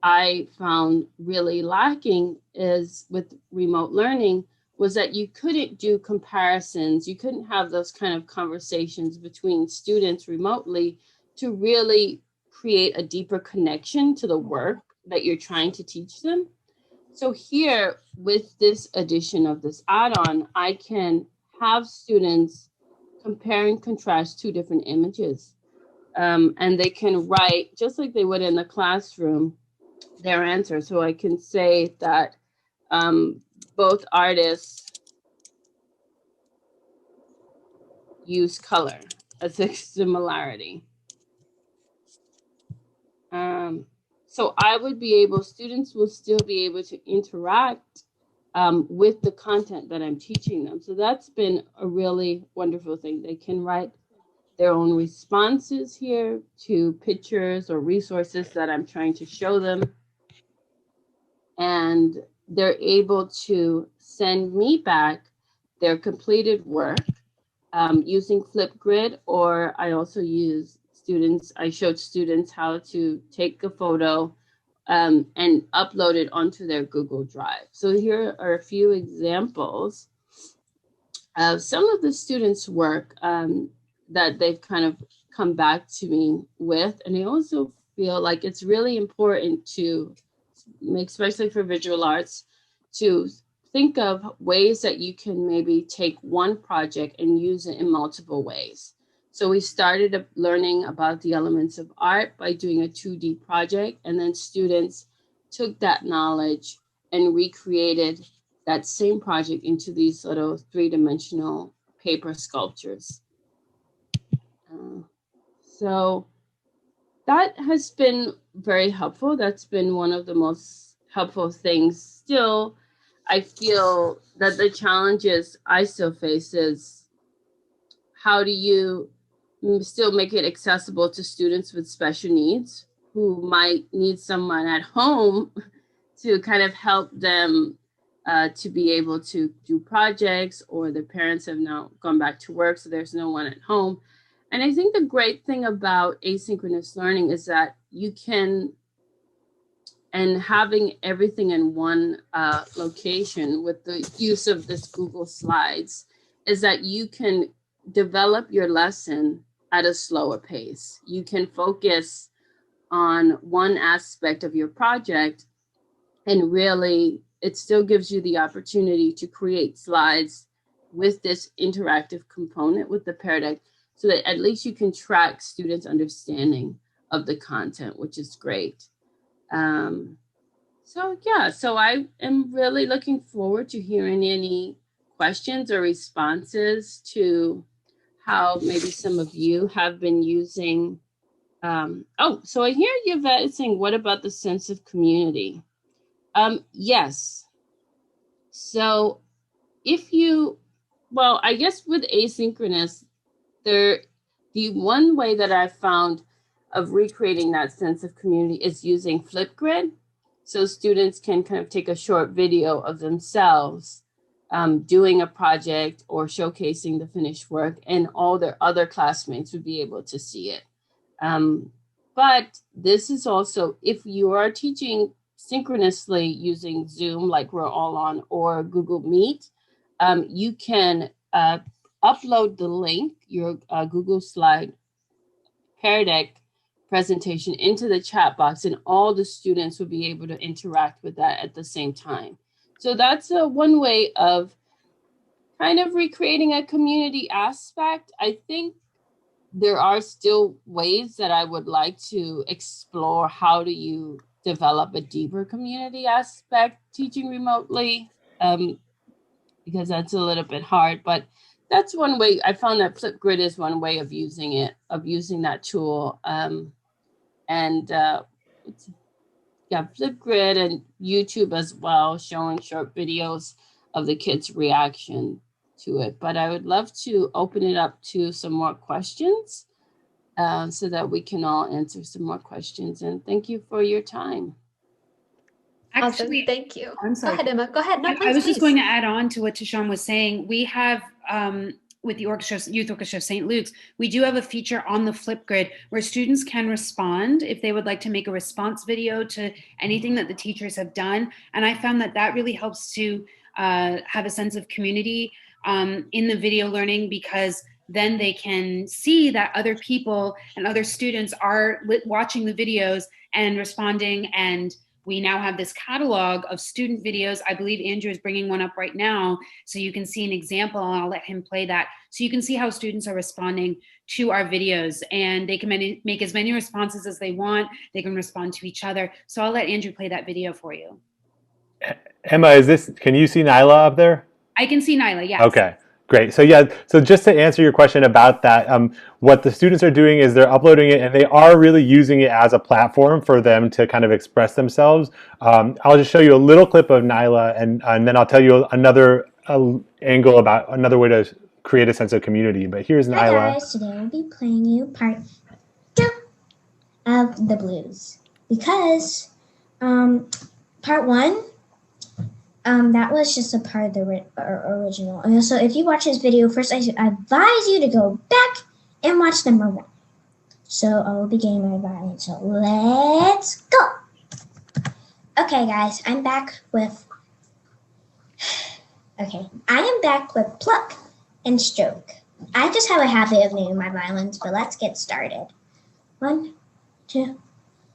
[SPEAKER 3] I found really lacking is with remote learning, was that you couldn't do comparisons. You couldn't have those kind of conversations between students remotely to really create a deeper connection to the work that you're trying to teach them. So here, with this addition of this add-on, I can have students compare and contrast two different images. And they can write, just like they would in the classroom, their answer. So I can say that both artists use color as a similarity. So I would be able, students will still be able to interact with the content that I'm teaching them. So that's been a really wonderful thing. They can write their own responses here to pictures or resources that I'm trying to show them. And they're able to send me back their completed work using Flipgrid, or I also use I showed students how to take a photo and upload it onto their Google Drive. So here are a few examples of some of the students' work that they've kind of come back to me with. And I also feel like it's really important to make, especially for visual arts, to think of ways that you can maybe take one project and use it in multiple ways. So we started learning about the elements of art by doing a 2D project, and then students took that knowledge and recreated that same project into these little 3-dimensional paper sculptures. So that has been very helpful. That's been one of the most helpful things. Still, I feel that the challenges I still face is how do you still make it accessible to students with special needs who might need someone at home to kind of help them to be able to do projects, or their parents have now gone back to work, so there's no one at home. And I think the great thing about asynchronous learning is that you can, and having everything in one location with the use of this Google Slides, is that you can develop your lesson at a slower pace. You can focus on one aspect of your project, and really it still gives you the opportunity to create slides with this interactive component with the Pear Deck, so that at least you can track students' understanding of the content, which is great. So I am really looking forward to hearing any questions or responses to how maybe some of you have been using. So I hear Yvette saying, what about the sense of community? Yes. So I guess with asynchronous, the one way that I found of recreating that sense of community is using Flipgrid. So students can kind of take a short video of themselves doing a project or showcasing the finished work, and all their other classmates would be able to see it. But this is also, if you are teaching synchronously using Zoom, like we're all on, or Google Meet, you can upload the link, your Google slide Pear Deck presentation, into the chat box, and all the students will be able to interact with that at the same time. So that's one way of kind of recreating a community aspect. I think there are still ways that I would like to explore. How do you develop a deeper community aspect teaching remotely? Because that's a little bit hard, but that's one way. I found that Flipgrid is one way of using it, of using that tool. Flipgrid and YouTube as well, showing short videos of the kids' reaction to it. But I would love to open it up to some more questions so that we can all answer some more questions. And thank you for your time.
[SPEAKER 1] Actually, awesome. Thank you.
[SPEAKER 2] I'm sorry.
[SPEAKER 1] Go ahead, Emma. Go ahead. No, please,
[SPEAKER 2] I was just going to add on to what Tishawn was saying. We have, with the Youth Orchestra of St. Luke's, we do have a feature on the Flipgrid where students can respond if they would like to make a response video to anything that the teachers have done. And I found that that really helps to have a sense of community in the video learning, because then they can see that other people and other students are watching the videos and responding. And we now have this catalog of student videos. I believe Andrew is bringing one up right now, so you can see an example, and I'll let him play that. So you can see how students are responding to our videos, and they can make as many responses as they want. They can respond to each other. So I'll let Andrew play that video for you.
[SPEAKER 4] Emma, can you see Nyla up there?
[SPEAKER 2] I can see Nyla, yes.
[SPEAKER 4] Okay. Great. So so just to answer your question about that, what the students are doing is they're uploading it, and they are really using it as a platform for them to kind of express themselves. I'll just show you a little clip of Nyla, and then I'll tell you another angle about another way to create a sense of community. But here's Nyla.
[SPEAKER 7] Hi guys, today I'll be playing you part 2 of the blues, because part 1, that was just a part of the original. And so if you watch this video first, I advise you to go back and watch number 1. So I will be getting my violin. So let's go. Okay, guys, I'm back with. Okay, I am back with pluck and stroke. I just have a habit of naming my violins, but let's get started. 1, 2,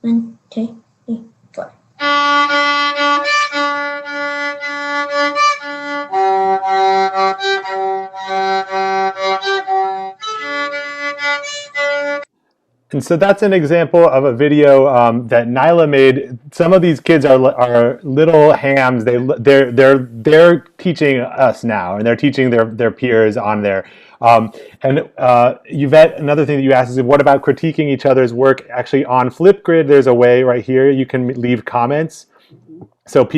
[SPEAKER 7] 1, 2, 3, 4.
[SPEAKER 4] And so that's an example of a video that Nyla made. Some of these kids are little hams. They're teaching us now, and they're teaching their peers on there. Yvette, another thing that you asked is, what about critiquing each other's work? Actually, on Flipgrid, there's a way right here you can leave comments. So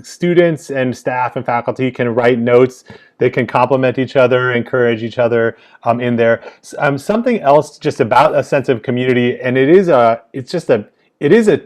[SPEAKER 4] students and staff and faculty can write notes. They can compliment each other, encourage each other in there. Something else just about a sense of community, and it is a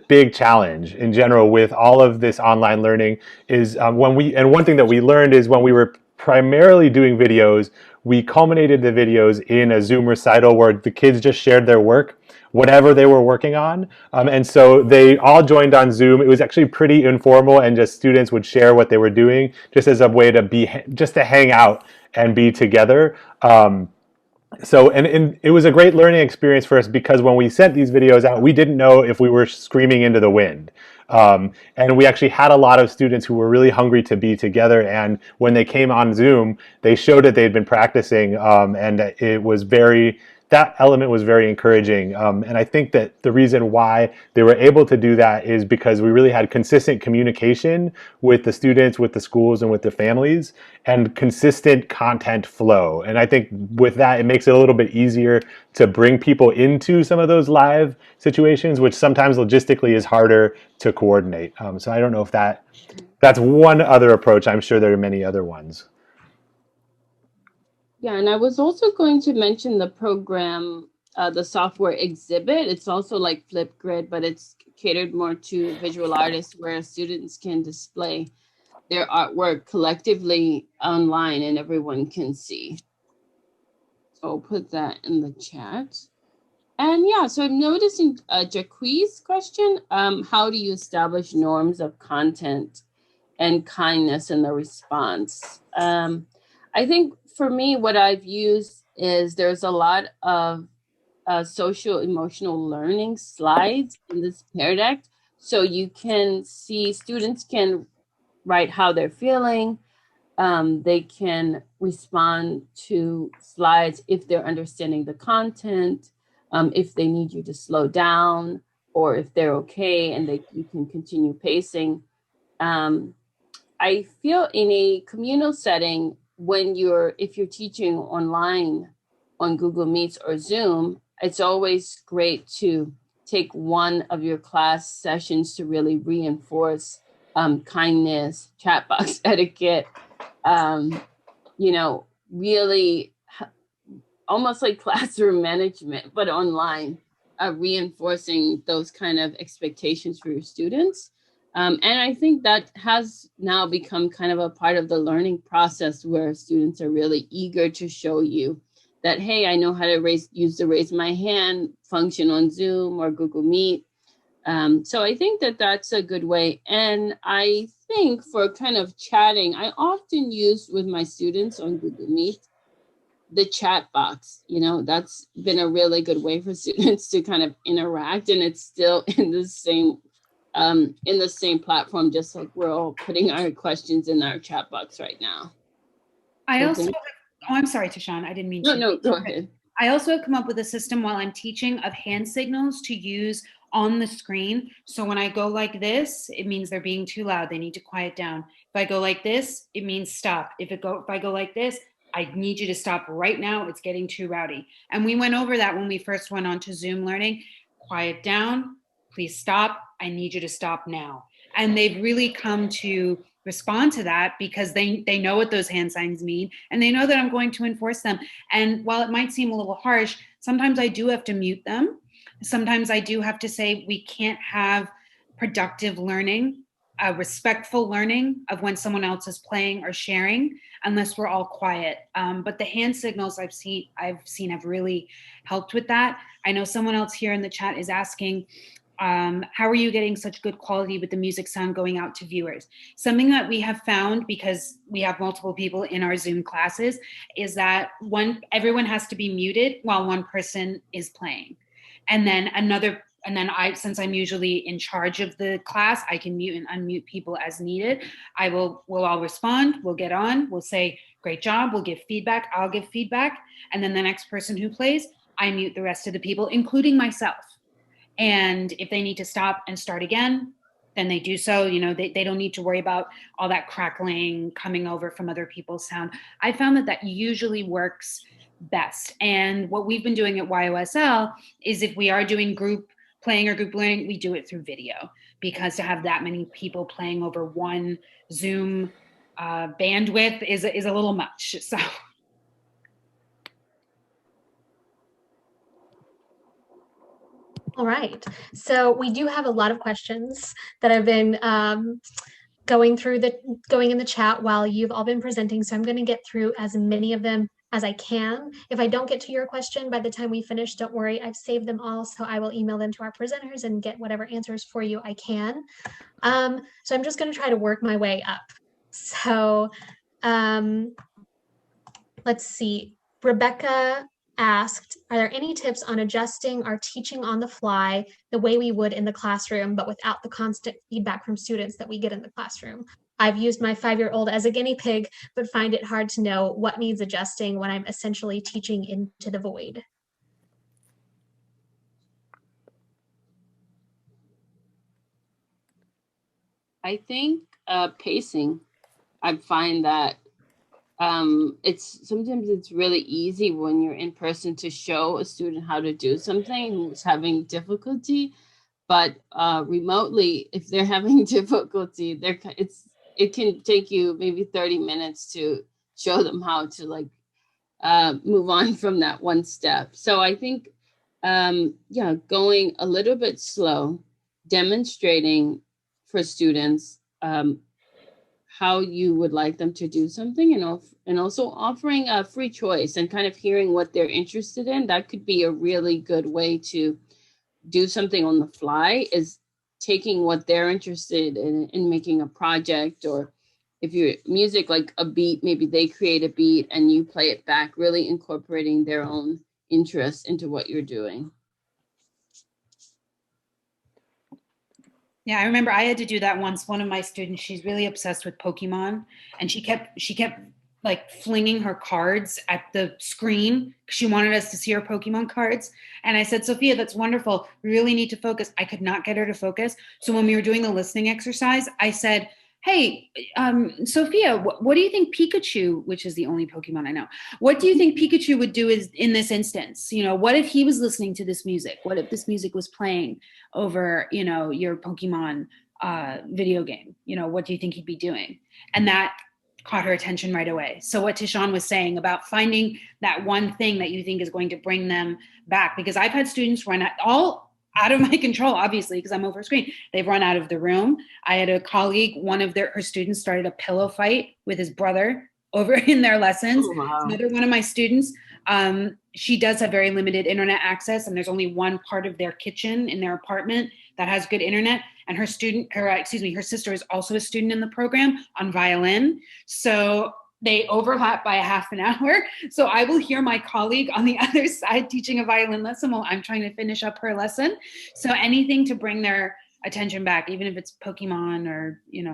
[SPEAKER 4] big challenge in general with all of this online learning, is one thing that we learned is when we were primarily doing videos, we culminated the videos in a Zoom recital where the kids just shared their work, whatever they were working on. And so they all joined on Zoom. It was actually pretty informal, and just students would share what they were doing just as a way to hang out and be together. And it was a great learning experience for us, because when we sent these videos out, we didn't know if we were screaming into the wind. And we actually had a lot of students who were really hungry to be together. And when they came on Zoom, they showed that they'd been practicing, and it was very that element was very encouraging. And I think that the reason why they were able to do that is because we really had consistent communication with the students, with the schools, and with the families, and consistent content flow. And I think with that, it makes it a little bit easier to bring people into some of those live situations, which sometimes logistically is harder to coordinate. So I don't know if that's one other approach. I'm sure there are many other ones.
[SPEAKER 3] Yeah, and I was also going to mention the program, the software Exhibit. It's also like Flipgrid, but it's catered more to visual artists where students can display their artwork collectively online and everyone can see. So I'll put that in the chat. And yeah, so I'm noticing Jaquie's question, how do you establish norms of content and kindness in the response? I think for me, what I've used is there's a lot of social emotional learning slides in this Pear Deck. So you can see students can write how they're feeling. They can respond to slides if they're understanding the content, if they need you to slow down, or if they're okay and you can continue pacing. I feel in a communal setting, if you're teaching online on Google Meets or Zoom, it's always great to take one of your class sessions to really reinforce kindness, chat box etiquette, really almost like classroom management, but online, reinforcing those kind of expectations for your students. And I think that has now become kind of a part of the learning process where students are really eager to show you that, hey, I know how to use the raise my hand function on Zoom or Google Meet. So I think that that's a good way. And I think for kind of chatting, I often use with my students on Google Meet the chat box. That's been a really good way for students to kind of interact, and it's still in the same platform, just like we're all putting our questions in our chat box right now.
[SPEAKER 2] I'm sorry, Tishawn, I didn't mean to.
[SPEAKER 3] No, go ahead.
[SPEAKER 2] I also have come up with a system while I'm teaching of hand signals to use on the screen. So when I go like this, it means they're being too loud. They need to quiet down. If I go like this, it means stop. If I go like this, I need you to stop right now. It's getting too rowdy. And we went over that when we first went on to Zoom learning. Quiet down, please stop. I need you to stop now. And they've really come to respond to that because they know what those hand signs mean, and they know that I'm going to enforce them. And while it might seem a little harsh, sometimes I do have to mute them. Sometimes I do have to say we can't have productive learning, respectful learning of when someone else is playing or sharing unless we're all quiet. But the hand signals I've seen have really helped with that. I know someone else here in the chat is asking, how are you getting such good quality with the music sound going out to viewers? Something that we have found, because we have multiple people in our Zoom classes, is that everyone has to be muted while one person is playing. And then since I'm usually in charge of the class, I can mute and unmute people as needed. We'll all respond, we'll get on, we'll say, great job, we'll give feedback, I'll give feedback. And then the next person who plays, I mute the rest of the people, including myself. And if they need to stop and start again, then they do so. They don't need to worry about all that crackling coming over from other people's sound. I found that usually works best. And what we've been doing at YOSL is if we are doing group playing or group learning, we do it through video, because to have that many people playing over one Zoom bandwidth is a little much. So.
[SPEAKER 1] All right, so we do have a lot of questions that have been going in the chat while you've all been presenting. So I'm going to get through as many of them as I can. If I don't get to your question by the time we finish, don't worry, I've saved them all, so I will email them to our presenters and get whatever answers for you I can. So I'm just going to try to work my way up. So let's see. Rebecca asked, are there any tips on adjusting our teaching on the fly the way we would in the classroom, but without the constant feedback from students that we get in the classroom? I've used my 5-year-old as a guinea pig, but find it hard to know what needs adjusting when I'm essentially teaching into the void.
[SPEAKER 3] I think pacing. I find that sometimes it's really easy when you're in person to show a student how to do something who's having difficulty, but remotely, if they're having difficulty, it can take you maybe 30 minutes to show them how to like move on from that one step. So I think, going a little bit slow, demonstrating for students how you would like them to do something, and also offering a free choice and kind of hearing what they're interested in. That could be a really good way to do something on the fly, is taking what they're interested in making a project, or if you're music, like a beat, maybe they create a beat and you play it back, really incorporating their own interest into what you're doing.
[SPEAKER 2] Yeah, I remember I had to do that once. One of my students, she's really obsessed with Pokemon, and she kept like flinging her cards at the screen because she wanted us to see her Pokemon cards. And I said, Sophia, that's wonderful. We really need to focus. I could not get her to focus. So when we were doing the listening exercise, I said, hey, Sophia, what do you think Pikachu, which is the only Pokemon I know, what do you think Pikachu would do in this instance? You know, what if he was listening to this music? What if this music was playing over, you know, your Pokemon video game? You know, what do you think he'd be doing? And that caught her attention right away. So what Tishawn was saying about finding that one thing that you think is going to bring them back, because I've had students run all out of my control, obviously, because I'm over a screen. They've run out of the room. I had a colleague, one of her students started a pillow fight with his brother over in their lessons.
[SPEAKER 3] Oh, wow.
[SPEAKER 2] Another one of my students, she does have very limited internet access, and there's only one part of their kitchen in their apartment that has good internet. And her sister is also a student in the program on violin. So they overlap by a half an hour. So I will hear my colleague on the other side teaching a violin lesson while I'm trying to finish up her lesson. So anything to bring their attention back, even if it's Pokemon or, you know,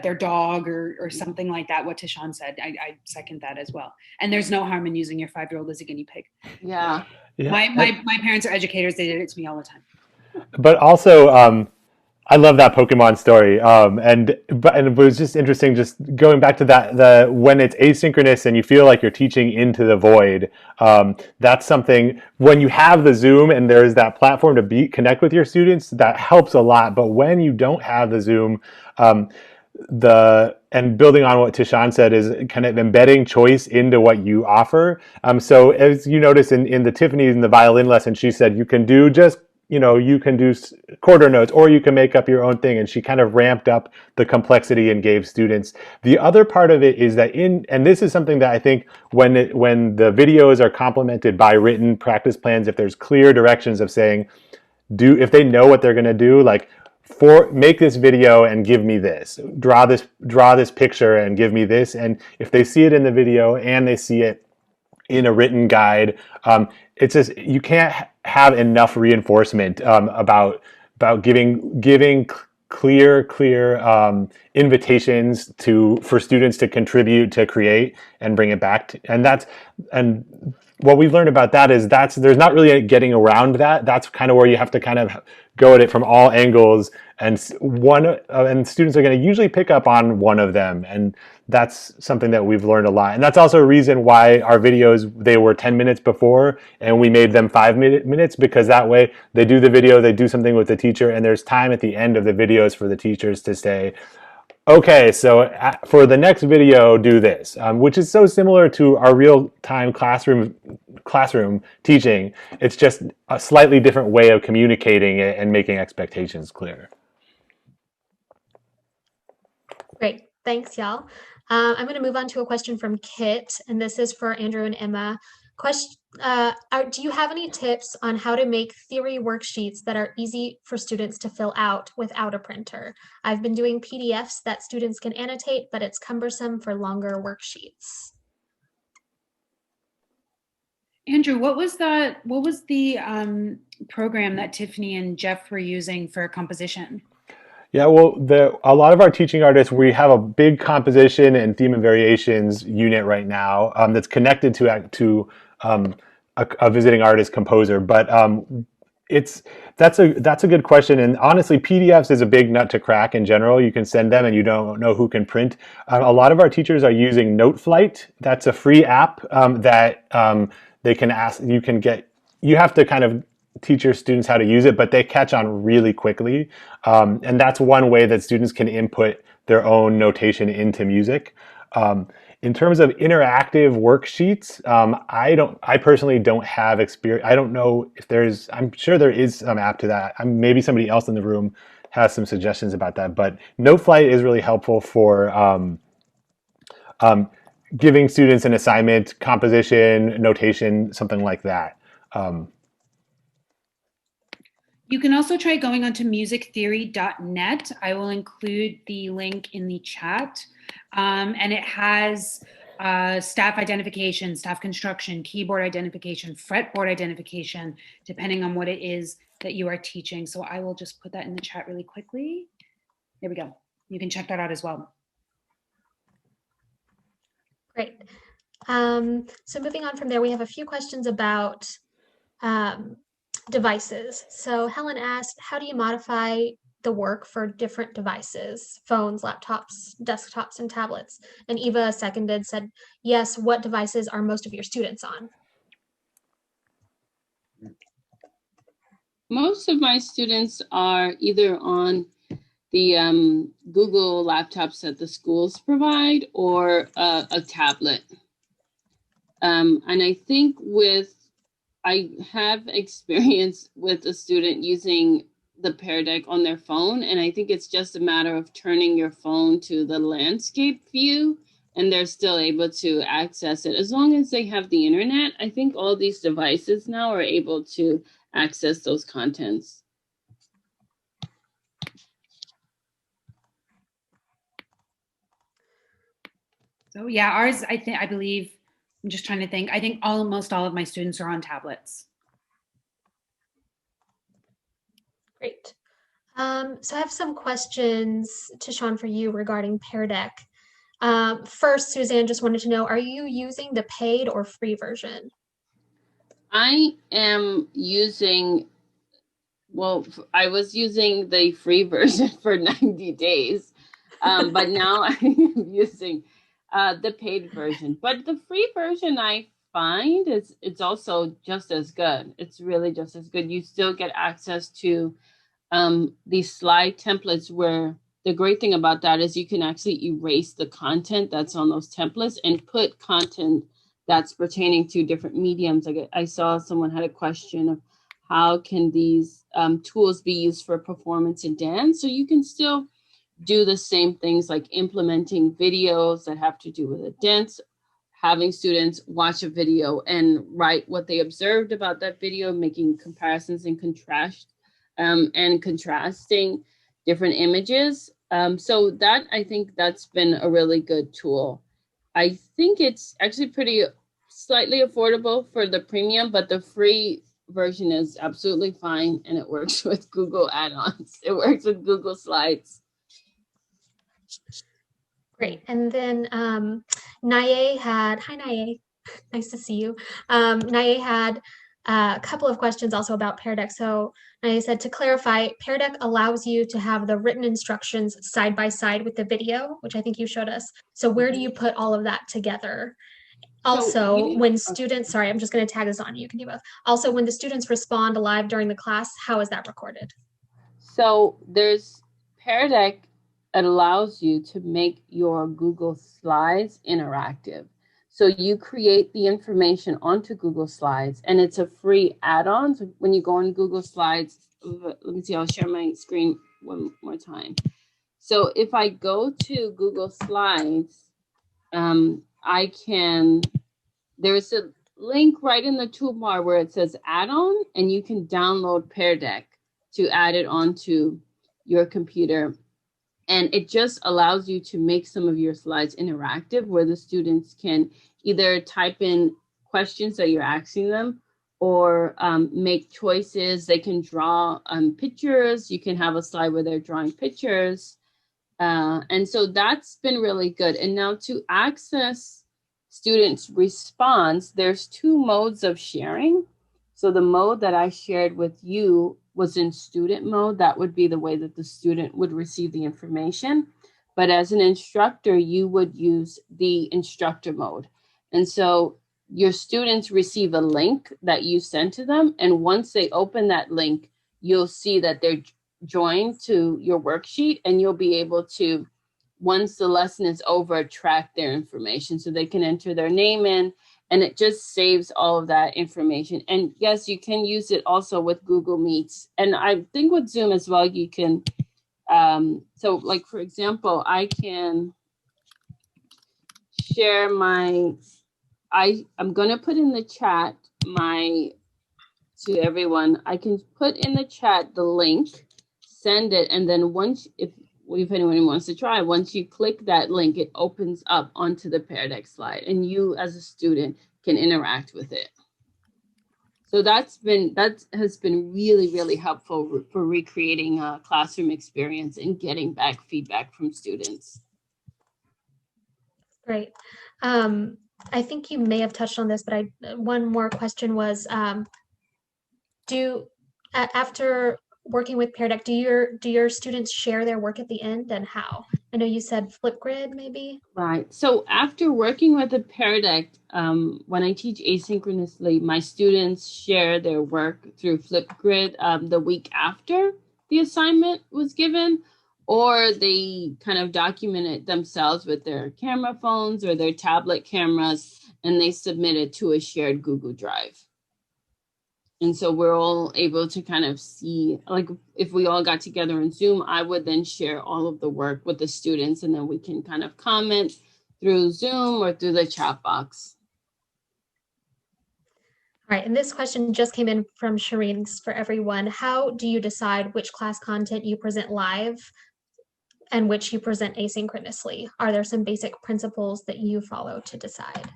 [SPEAKER 2] their dog or something like that, what Tishawn said, I second that as well. And there's no harm in using your 5-year-old as a guinea pig.
[SPEAKER 3] Yeah.
[SPEAKER 2] My parents are educators. They did it to me all the time.
[SPEAKER 4] But also, I love that Pokemon story. And it was just interesting, just going back to that, when it's asynchronous and you feel like you're teaching into the void, that's something, when you have the Zoom and there's that platform to connect with your students, that helps a lot. But when you don't have the Zoom, and building on what Tishawn said, is kind of embedding choice into what you offer. So as you notice in the Tiffany, in the violin lesson, she said, you can do quarter notes, or you can make up your own thing. And she kind of ramped up the complexity and gave students. The other part of it is that and this is something that I think when the videos are complemented by written practice plans, if there's clear directions of saying, if they know what they're going to do, like, make this video and give me this, draw this picture and give me this. And if they see it in the video and they see it in a written guide, it's just, you can't have enough reinforcement about giving clear invitations for students to contribute, to create, and bring it back and what we've learned about that is there's not really getting around that. That's kind of where you have to kind of go at it from all angles, and students are going to usually pick up on one of them, and that's something that we've learned a lot. And that's also a reason why our videos, they were 10 minutes before and we made them 5 minutes, because that way they do the video, they do something with the teacher, and there's time at the end of the videos for the teachers to say, okay, so for the next video, do this, which is so similar to our real-time classroom teaching. It's just a slightly different way of communicating it and making expectations clear.
[SPEAKER 1] Great, thanks, y'all. I'm going to move on to a question from Kit, and this is for Andrew and Emma. Do you have any tips on how to make theory worksheets that are easy for students to fill out without a printer? I've been doing PDFs that students can annotate, but it's cumbersome for longer worksheets.
[SPEAKER 2] Andrew, what was the program that Tiffany and Jeff were using for composition?
[SPEAKER 4] Yeah, well, a lot of our teaching artists, we have a big composition and theme and variations unit right now that's connected to a visiting artist composer. But That's a good question, and honestly, PDFs is a big nut to crack in general. You can send them, and you don't know who can print. A lot of our teachers are using NoteFlight. That's a free app that they can ask. You can get. You have to kind of teach your students how to use it, but they catch on really quickly, and that's one way that students can input their own notation into music. In terms of interactive worksheets, I personally don't have experience. I don't know if there's. I'm sure there is some app to that. Maybe somebody else in the room has some suggestions about that. But NoteFlight is really helpful for um, giving students an assignment, composition, notation, something like that.
[SPEAKER 2] You can also try going onto musictheory.net. I will include the link in the chat. And it has staff identification, staff construction, keyboard identification, fretboard identification, depending on what it is that you are teaching. So I will just put that in the chat really quickly. There we go. You can check that out as well.
[SPEAKER 1] Great. So moving on from there, we have a few questions about devices. So Helen asked, how do you modify the work for different devices, phones, laptops, desktops, and tablets? And Eva said, yes, what devices are most of your students on?
[SPEAKER 3] Most of my students are either on the Google laptops that the schools provide or a tablet. And I think I have experience with a student using the Pear Deck on their phone, and I think it's just a matter of turning your phone to the landscape view, and they're still able to access it. As long as they have the internet, I think all these devices now are able to access those contents.
[SPEAKER 2] So yeah, ours, I believe, I'm just trying to think. I think almost all of my students are on tablets.
[SPEAKER 1] Great. So I have some questions, Tishawn, for you regarding Pear Deck. First, Suzanne just wanted to know, are you using the paid or free version?
[SPEAKER 3] I am using, I was using the free version for 90 days, but now I'm using the paid version. But the free version, I find it's also just as good. It's really just as good. You still get access to these slide templates, where the great thing about that is you can actually erase the content that's on those templates and put content that's pertaining to different mediums. Like I saw someone had a question of how can these tools be used for performance and dance? So you can still do the same things like implementing videos that have to do with a dance, having students watch a video and write what they observed about that video, making comparisons and contrasting different images. So that, I think that's been a really good tool. I think it's actually pretty slightly affordable for the premium, but the free version is absolutely fine, and it works with Google add-ons. It works with Google Slides.
[SPEAKER 1] Great. And then Naye had, hi Naye, nice to see you. Naye had a couple of questions also about Pear Deck. So Naye said, to clarify, Pear Deck allows you to have the written instructions side by side with the video, which I think you showed us. So where do you put all of that together? Also, when students, sorry, I'm just going to tag this on, you can do both. Also, when the students respond live during the class, how is that recorded?
[SPEAKER 3] So there's Pear Deck. It allows you to make your Google Slides interactive. So you create the information onto Google Slides, and it's a free add-on. So when you go on Google Slides, let me see, I'll share my screen one more time. So if I go to Google Slides, there's a link right in the toolbar where it says add-on, and you can download Pear Deck to add it onto your computer. And it just allows you to make some of your slides interactive, where the students can either type in questions that you're asking them, or make choices. They can draw pictures. You can have a slide where they're drawing pictures. And so that's been really good. And now to access students' response, there's two modes of sharing. So the mode that I shared with you was in student mode. That would be the way that the student would receive the information. But as an instructor, you would use the instructor mode. And so your students receive a link that you send to them. And once they open that link, you'll see that they're joined to your worksheet, and you'll be able to, once the lesson is over, track their information. So they can enter their name in, and it just saves all of that information. And yes, you can use it also with Google Meets. And I think with Zoom as well, you can, so like, for example, I can share I'm gonna put in the chat to everyone. I can put in the chat the link, send it, and then if anyone wants to try, once you click that link, it opens up onto the Pear Deck slide, and you as a student can interact with it. So that has been really, really helpful for recreating a classroom experience and getting back feedback from students.
[SPEAKER 1] Great. I think you may have touched on this, but one more question was, after working with Pear Deck, do your students share their work at the end, and how? I know you said Flipgrid, maybe?
[SPEAKER 3] Right. So after working with the Pear Deck, when I teach asynchronously, my students share their work through Flipgrid the week after the assignment was given, or they kind of document it themselves with their camera phones or their tablet cameras, and they submit it to a shared Google Drive. And so we're all able to kind of see, like if we all got together in Zoom, I would then share all of the work with the students, and then we can kind of comment through Zoom or through the chat box.
[SPEAKER 1] All right, and this question just came in from Shireen's for everyone. How do you decide which class content you present live and which you present asynchronously? Are there some basic principles that you follow to decide?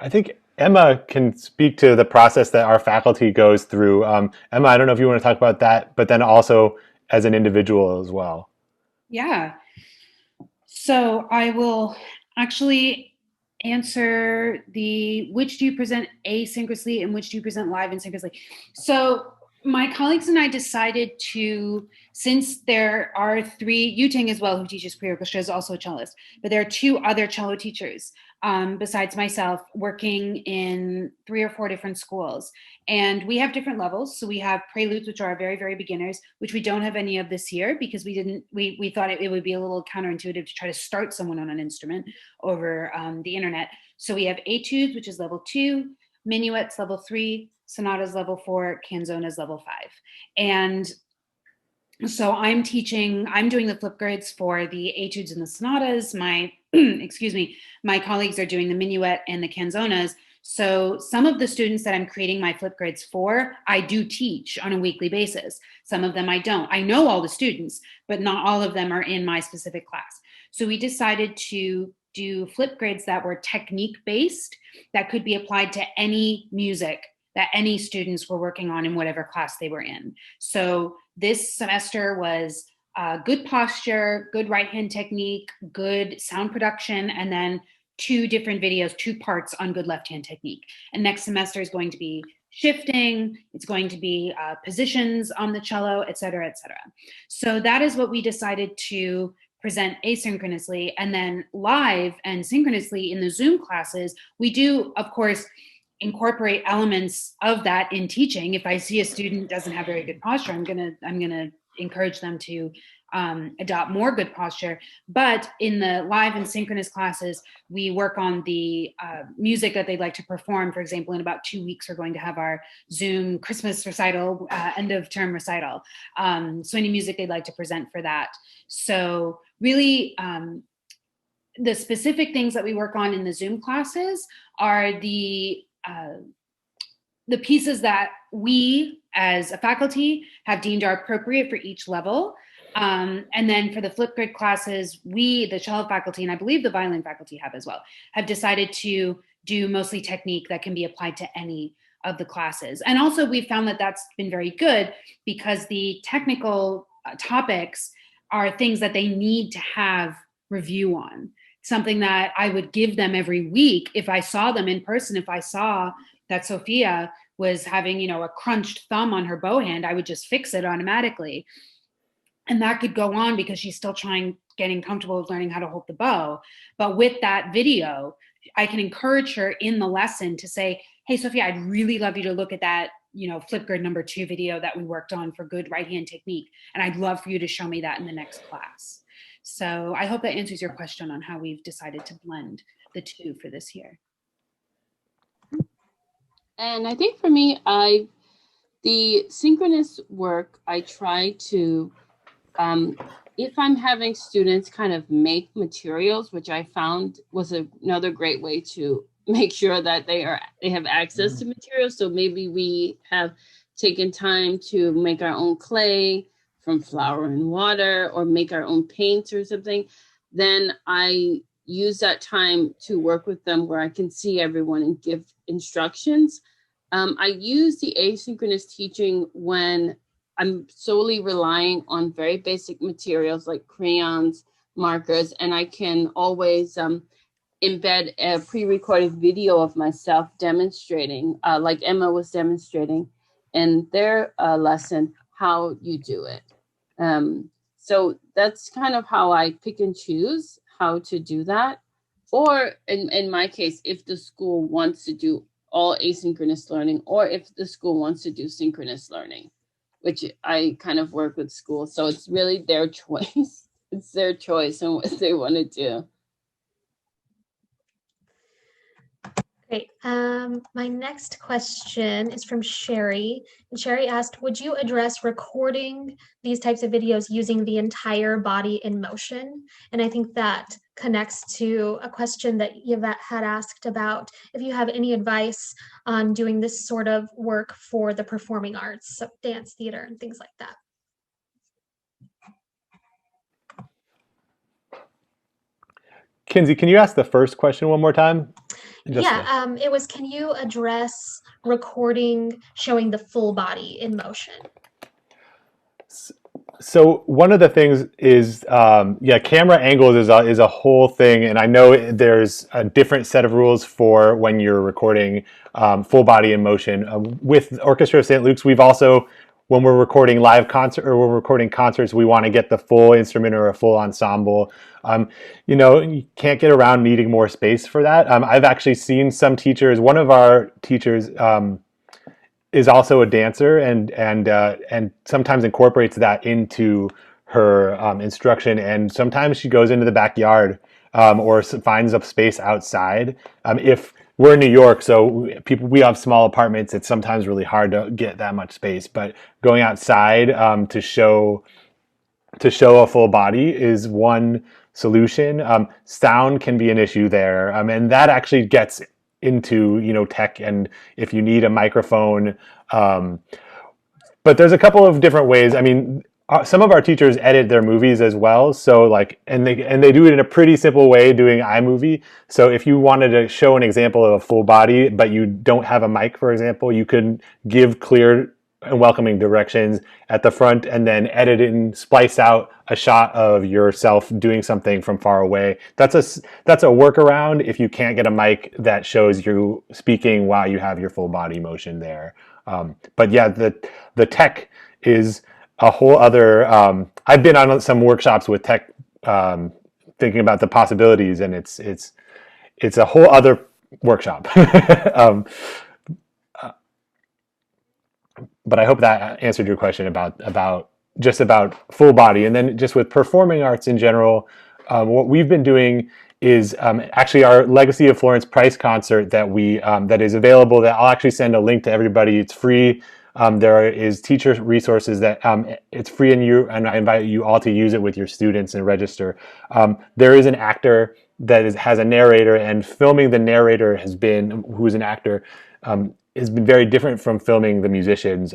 [SPEAKER 4] I think Emma can speak to the process that our faculty goes through. Emma, I don't know if you want to talk about that, but then also as an individual as well.
[SPEAKER 2] Yeah. So I will actually answer which do you present asynchronously and which do you present live and synchronously. So my colleagues and I decided to, since there are three, Yuting as well, who teaches pre-orchestra, is also a cellist, but there are two other cello teachers besides myself working in 3 or 4 different schools. And we have different levels. So we have preludes, which are very, very beginners, which we don't have any of this year because we thought it would be a little counterintuitive to try to start someone on an instrument over the internet. So we have etudes, which is level 2, minuets level 3, sonatas level 4, canzonas level 5. And so I'm doing the Flipgrids for the etudes and the sonatas. My, my colleagues are doing the minuet and the canzonas. So some of the students that I'm creating my Flipgrids for, I do teach on a weekly basis. Some of them I don't. I know all the students, but not all of them are in my specific class. So we decided to do Flipgrids that were technique-based, that could be applied to any music that any students were working on in whatever class they were in. So this semester was good posture, good right hand technique, good sound production, and then 2 different videos, 2 parts on good left hand technique. And next semester is going to be shifting, it's going to be positions on the cello, et cetera, et cetera. So that is what we decided to present asynchronously. And then live and synchronously in the Zoom classes, we do, of course, incorporate elements of that in teaching. If I see a student doesn't have very good posture, I'm gonna encourage them to adopt more good posture. But in the live and synchronous classes, we work on the music that they'd like to perform. For example, in about 2 weeks, we're going to have our Zoom Christmas recital, end of term recital. So any music they'd like to present for that. So really, the specific things that we work on in the Zoom classes are the pieces that we as a faculty have deemed are appropriate for each level. And then for the Flipgrid classes, we, the cello faculty, and I believe the violin faculty have as well, have decided to do mostly technique that can be applied to any of the classes. And also we've found that that's been very good because the technical topics are things that they need to have review on. something that I would give them every week if I saw them in person. If I saw that Sophia was having, you know, a crunched thumb on her bow hand, I would just fix it automatically. And that could go on because she's still getting comfortable with learning how to hold the bow. But with that video, I can encourage her in the lesson to say, hey, Sophia, I'd really love you to look at that, you know, Flipgrid #2 video that we worked on for good right hand technique. And I'd love for you to show me that in the next class. So I hope that answers your question on how we've decided to blend the two for this year.
[SPEAKER 3] And I think for me, the synchronous work, I try to, if I'm having students kind of make materials, which I found was another great way to make sure that they have access to materials. So maybe we have taken time to make our own clay from flour and water, or make our own paints or something. Then I use that time to work with them where I can see everyone and give instructions. I use the asynchronous teaching when I'm solely relying on very basic materials like crayons, markers, and I can always embed a pre-recorded video of myself demonstrating, like Emma was demonstrating in their lesson, how you do it. So that's kind of how I pick and choose how to do that. Or in my case, if the school wants to do all asynchronous learning, or if the school wants to do synchronous learning, which I kind of work with schools. So it's really their choice. It's their choice and what they want to do.
[SPEAKER 1] Great. My next question is from Sherry. And Sherry asked, would you address recording these types of videos using the entire body in motion? And I think that connects to a question that Yvette had asked about if you have any advice on doing this sort of work for the performing arts, so dance, theater, and things like that.
[SPEAKER 4] Kinsey, can you ask the first question one more time?
[SPEAKER 1] It was, can you address recording showing the full body in motion?
[SPEAKER 4] So one of the things is, camera angles is a whole thing, and I know there's a different set of rules for when you're recording full body in motion. With Orchestra of St. Luke's, we've also, when we're recording live concert or we're recording concerts, we want to get the full instrument or a full ensemble. You can't get around needing more space for that. I've actually seen some teachers. One of our teachers is also a dancer and sometimes incorporates that into her instruction. And sometimes she goes into the backyard or finds a space outside. If we're in New York, so we have small apartments, it's sometimes really hard to get that much space. But going outside to show a full body is one solution. Sound can be an issue there, and that actually gets into tech and if you need a microphone. But there's a couple of different ways. I mean, some of our teachers edit their movies as well, so and they do it in a pretty simple way doing iMovie. So if you wanted to show an example of a full body but you don't have a mic, for example, you could give clear and welcoming directions at the front and then edit and splice out a shot of yourself doing something from far away. That's a workaround if you can't get a mic that shows you speaking while you have your full body motion there. But yeah, the tech is a whole other. I've been on some workshops with tech, thinking about the possibilities, and it's a whole other workshop. But I hope that answered your question about full body. And then just with performing arts in general, what we've been doing is actually our Legacy of Florence Price concert that is available, that I'll actually send a link to everybody. It's free. There is teacher resources that it's free, and I invite you all to use it with your students and register. There is an actor that has a narrator, and filming the narrator who's an actor, has been very different from filming the musicians.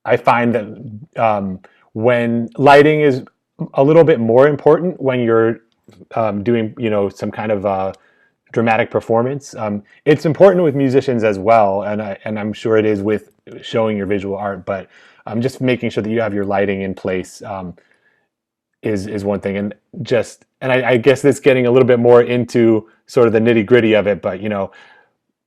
[SPEAKER 4] I find that when lighting is a little bit more important when you're doing some kind of dramatic performance. It's important with musicians as well, and I'm sure it is with showing your visual art. But just making sure that you have your lighting in place is one thing, and just and I guess this getting a little bit more into sort of the nitty gritty of it, but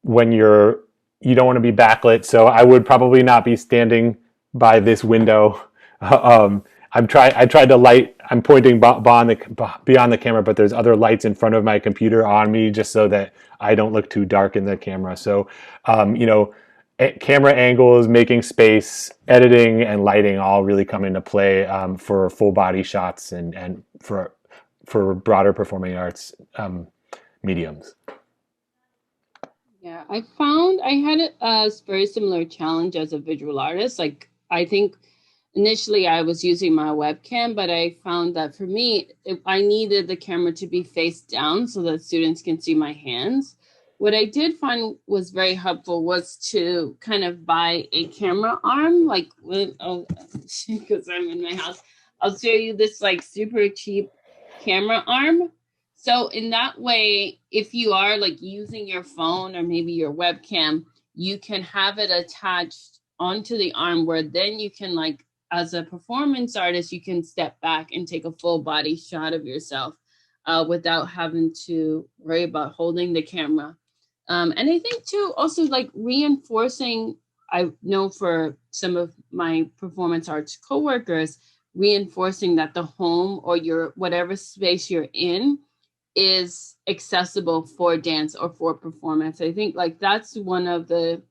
[SPEAKER 4] when you don't want to be backlit, so I would probably not be standing by this window. I tried to light. I'm pointing beyond the camera, but there's other lights in front of my computer on me, just so that I don't look too dark in the camera. So, camera angles, making space, editing, and lighting all really come into play for full body shots and for broader performing arts mediums.
[SPEAKER 3] Yeah, I found I had a very similar challenge as a visual artist. Like, I think initially I was using my webcam, but I found that for me, I needed the camera to be face down so that students can see my hands. What I did find was very helpful was to kind of buy a camera arm, like, because I'm in my house, I'll show you this like super cheap camera arm. So in that way, if you are like using your phone or maybe your webcam, you can have it attached onto the arm where then you can, like, as a performance artist, you can step back and take a full body shot of yourself without having to worry about holding the camera. And I think too, also like reinforcing, I know for some of my performance arts coworkers, reinforcing that the home or your whatever space you're in is accessible for dance or for performance. I think like that's one of the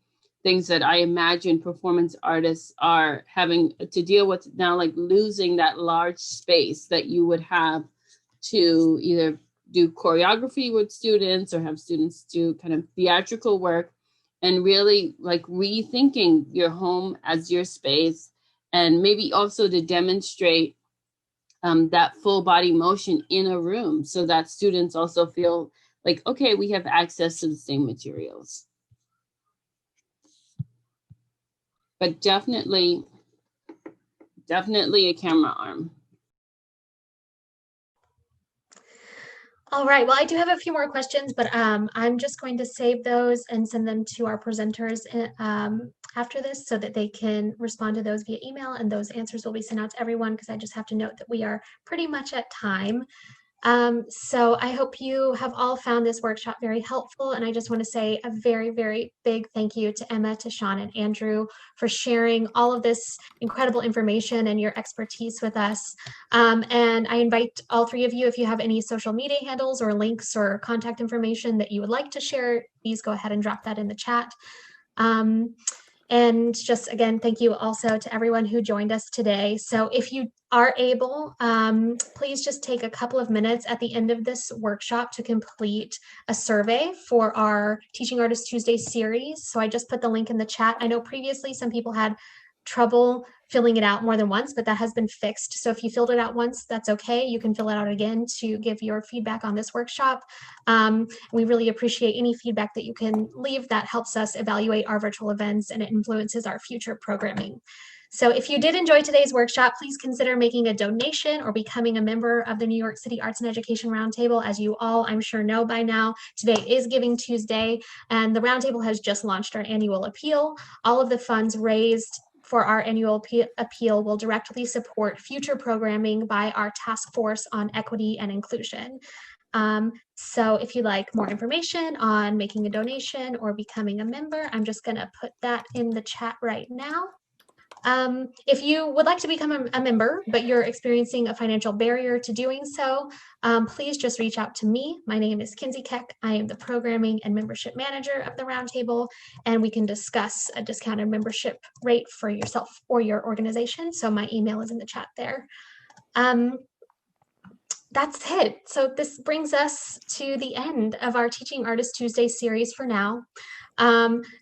[SPEAKER 3] things that I imagine performance artists are having to deal with now, like losing that large space that you would have to either do choreography with students or have students do kind of theatrical work, and really like rethinking your home as your space, and maybe also to demonstrate that full body motion in a room so that students also feel like, okay, we have access to the same materials. But definitely a camera arm.
[SPEAKER 1] All right, well, I do have a few more questions, but I'm just going to save those and send them to our presenters after this so that they can respond to those via email, and those answers will be sent out to everyone because I just have to note that we are pretty much at time. So I hope you have all found this workshop very helpful, and I just want to say a very, very big thank you to Emma, Tishawn, and Andrew for sharing all of this incredible information and your expertise with us. And I invite all three of you, if you have any social media handles or links or contact information that you would like to share, please go ahead and drop that in the chat. And just again, thank you also to everyone who joined us today. So if you are able, please just take a couple of minutes at the end of this workshop to complete a survey for our Teaching Artists Tuesday series. So I just put the link in the chat. I know previously some people had trouble filling it out more than once, but that has been fixed. So if you filled it out once, that's okay. You can fill it out again to give your feedback on this workshop. We really appreciate any feedback that you can leave. That helps us evaluate our virtual events and it influences our future programming. So if you did enjoy today's workshop, please consider making a donation or becoming a member of the New York City Arts and Education Roundtable. As you all, I'm sure, know by now, today is Giving Tuesday, and the Roundtable has just launched our annual appeal. All of the funds raised for our annual appeal will directly support future programming by our task force on equity and inclusion. So if you'd like more information on making a donation or becoming a member, I'm just going to put that in the chat right now. If you would like to become a member, but you're experiencing a financial barrier to doing so, please just reach out to me. My name is Kinsey Keck. I am the Programming and Membership Manager of the Roundtable, and we can discuss a discounted membership rate for yourself or your organization. So my email is in the chat there. That's it. So this brings us to the end of our Teaching Artists Tuesday series for now.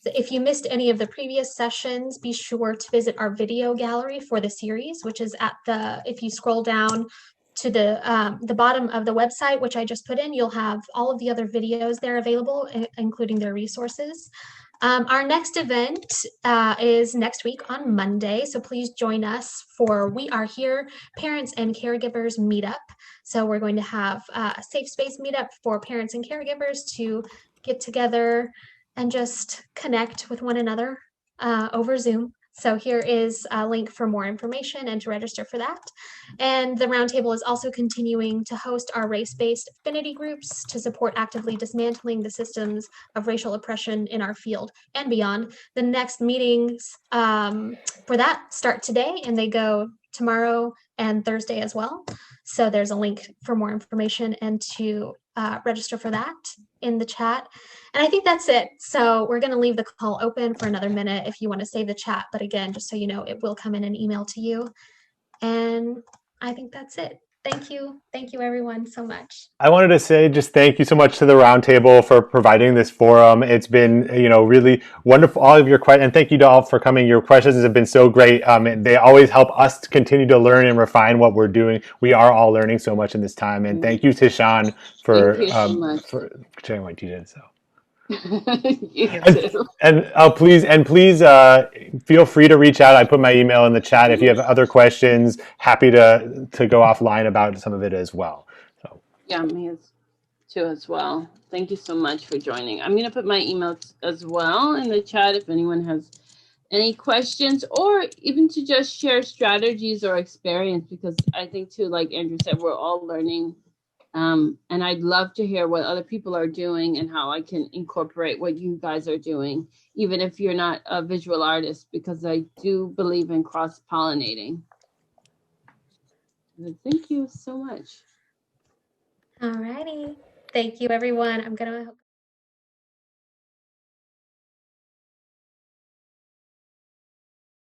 [SPEAKER 1] If you missed any of the previous sessions, be sure to visit our video gallery for the series, which is at if you scroll down to the bottom of the website, which I just put in, you'll have all of the other videos there available, including their resources. Our next event is next week on Monday, so please join us for We Are Here Parents and Caregivers Meetup. So we're going to have a safe space meetup for parents and caregivers to get together and just connect with one another over Zoom. So here is a link for more information and to register for that. And the roundtable is also continuing to host our race-based affinity groups to support actively dismantling the systems of racial oppression in our field and beyond. The next meetings for that start today, and they go tomorrow and Thursday as well. So there's a link for more information and to register for that in the chat. And I think that's it. So we're going to leave the call open for another minute if you want to save the chat. But again, just so you know, it will come in an email to you. And I think that's it. Thank you. Thank you, everyone, so much.
[SPEAKER 4] I wanted to say just thank you so much to the Roundtable for providing this forum. It's been, really wonderful. All of your questions, and thank you to all for coming. Your questions have been so great. And they always help us to continue to learn and refine what we're doing. We are all learning so much in this time. And thank you, Tishawn, for sharing what you did. So.
[SPEAKER 3] You too.
[SPEAKER 4] And please feel free to reach out. I put my email in the chat. If you have other questions, happy to go offline about some of it as well. So
[SPEAKER 3] yeah, me too as well. Thank you so much for joining. I'm gonna put my email as well in the chat if anyone has any questions or even to just share strategies or experience, because I think too, like Andrew said, we're all learning. And I'd love to hear what other people are doing and how I can incorporate what you guys are doing, even if you're not a visual artist, because I do believe in cross-pollinating. Thank you so much.
[SPEAKER 1] All righty. Thank you, everyone. I'm going to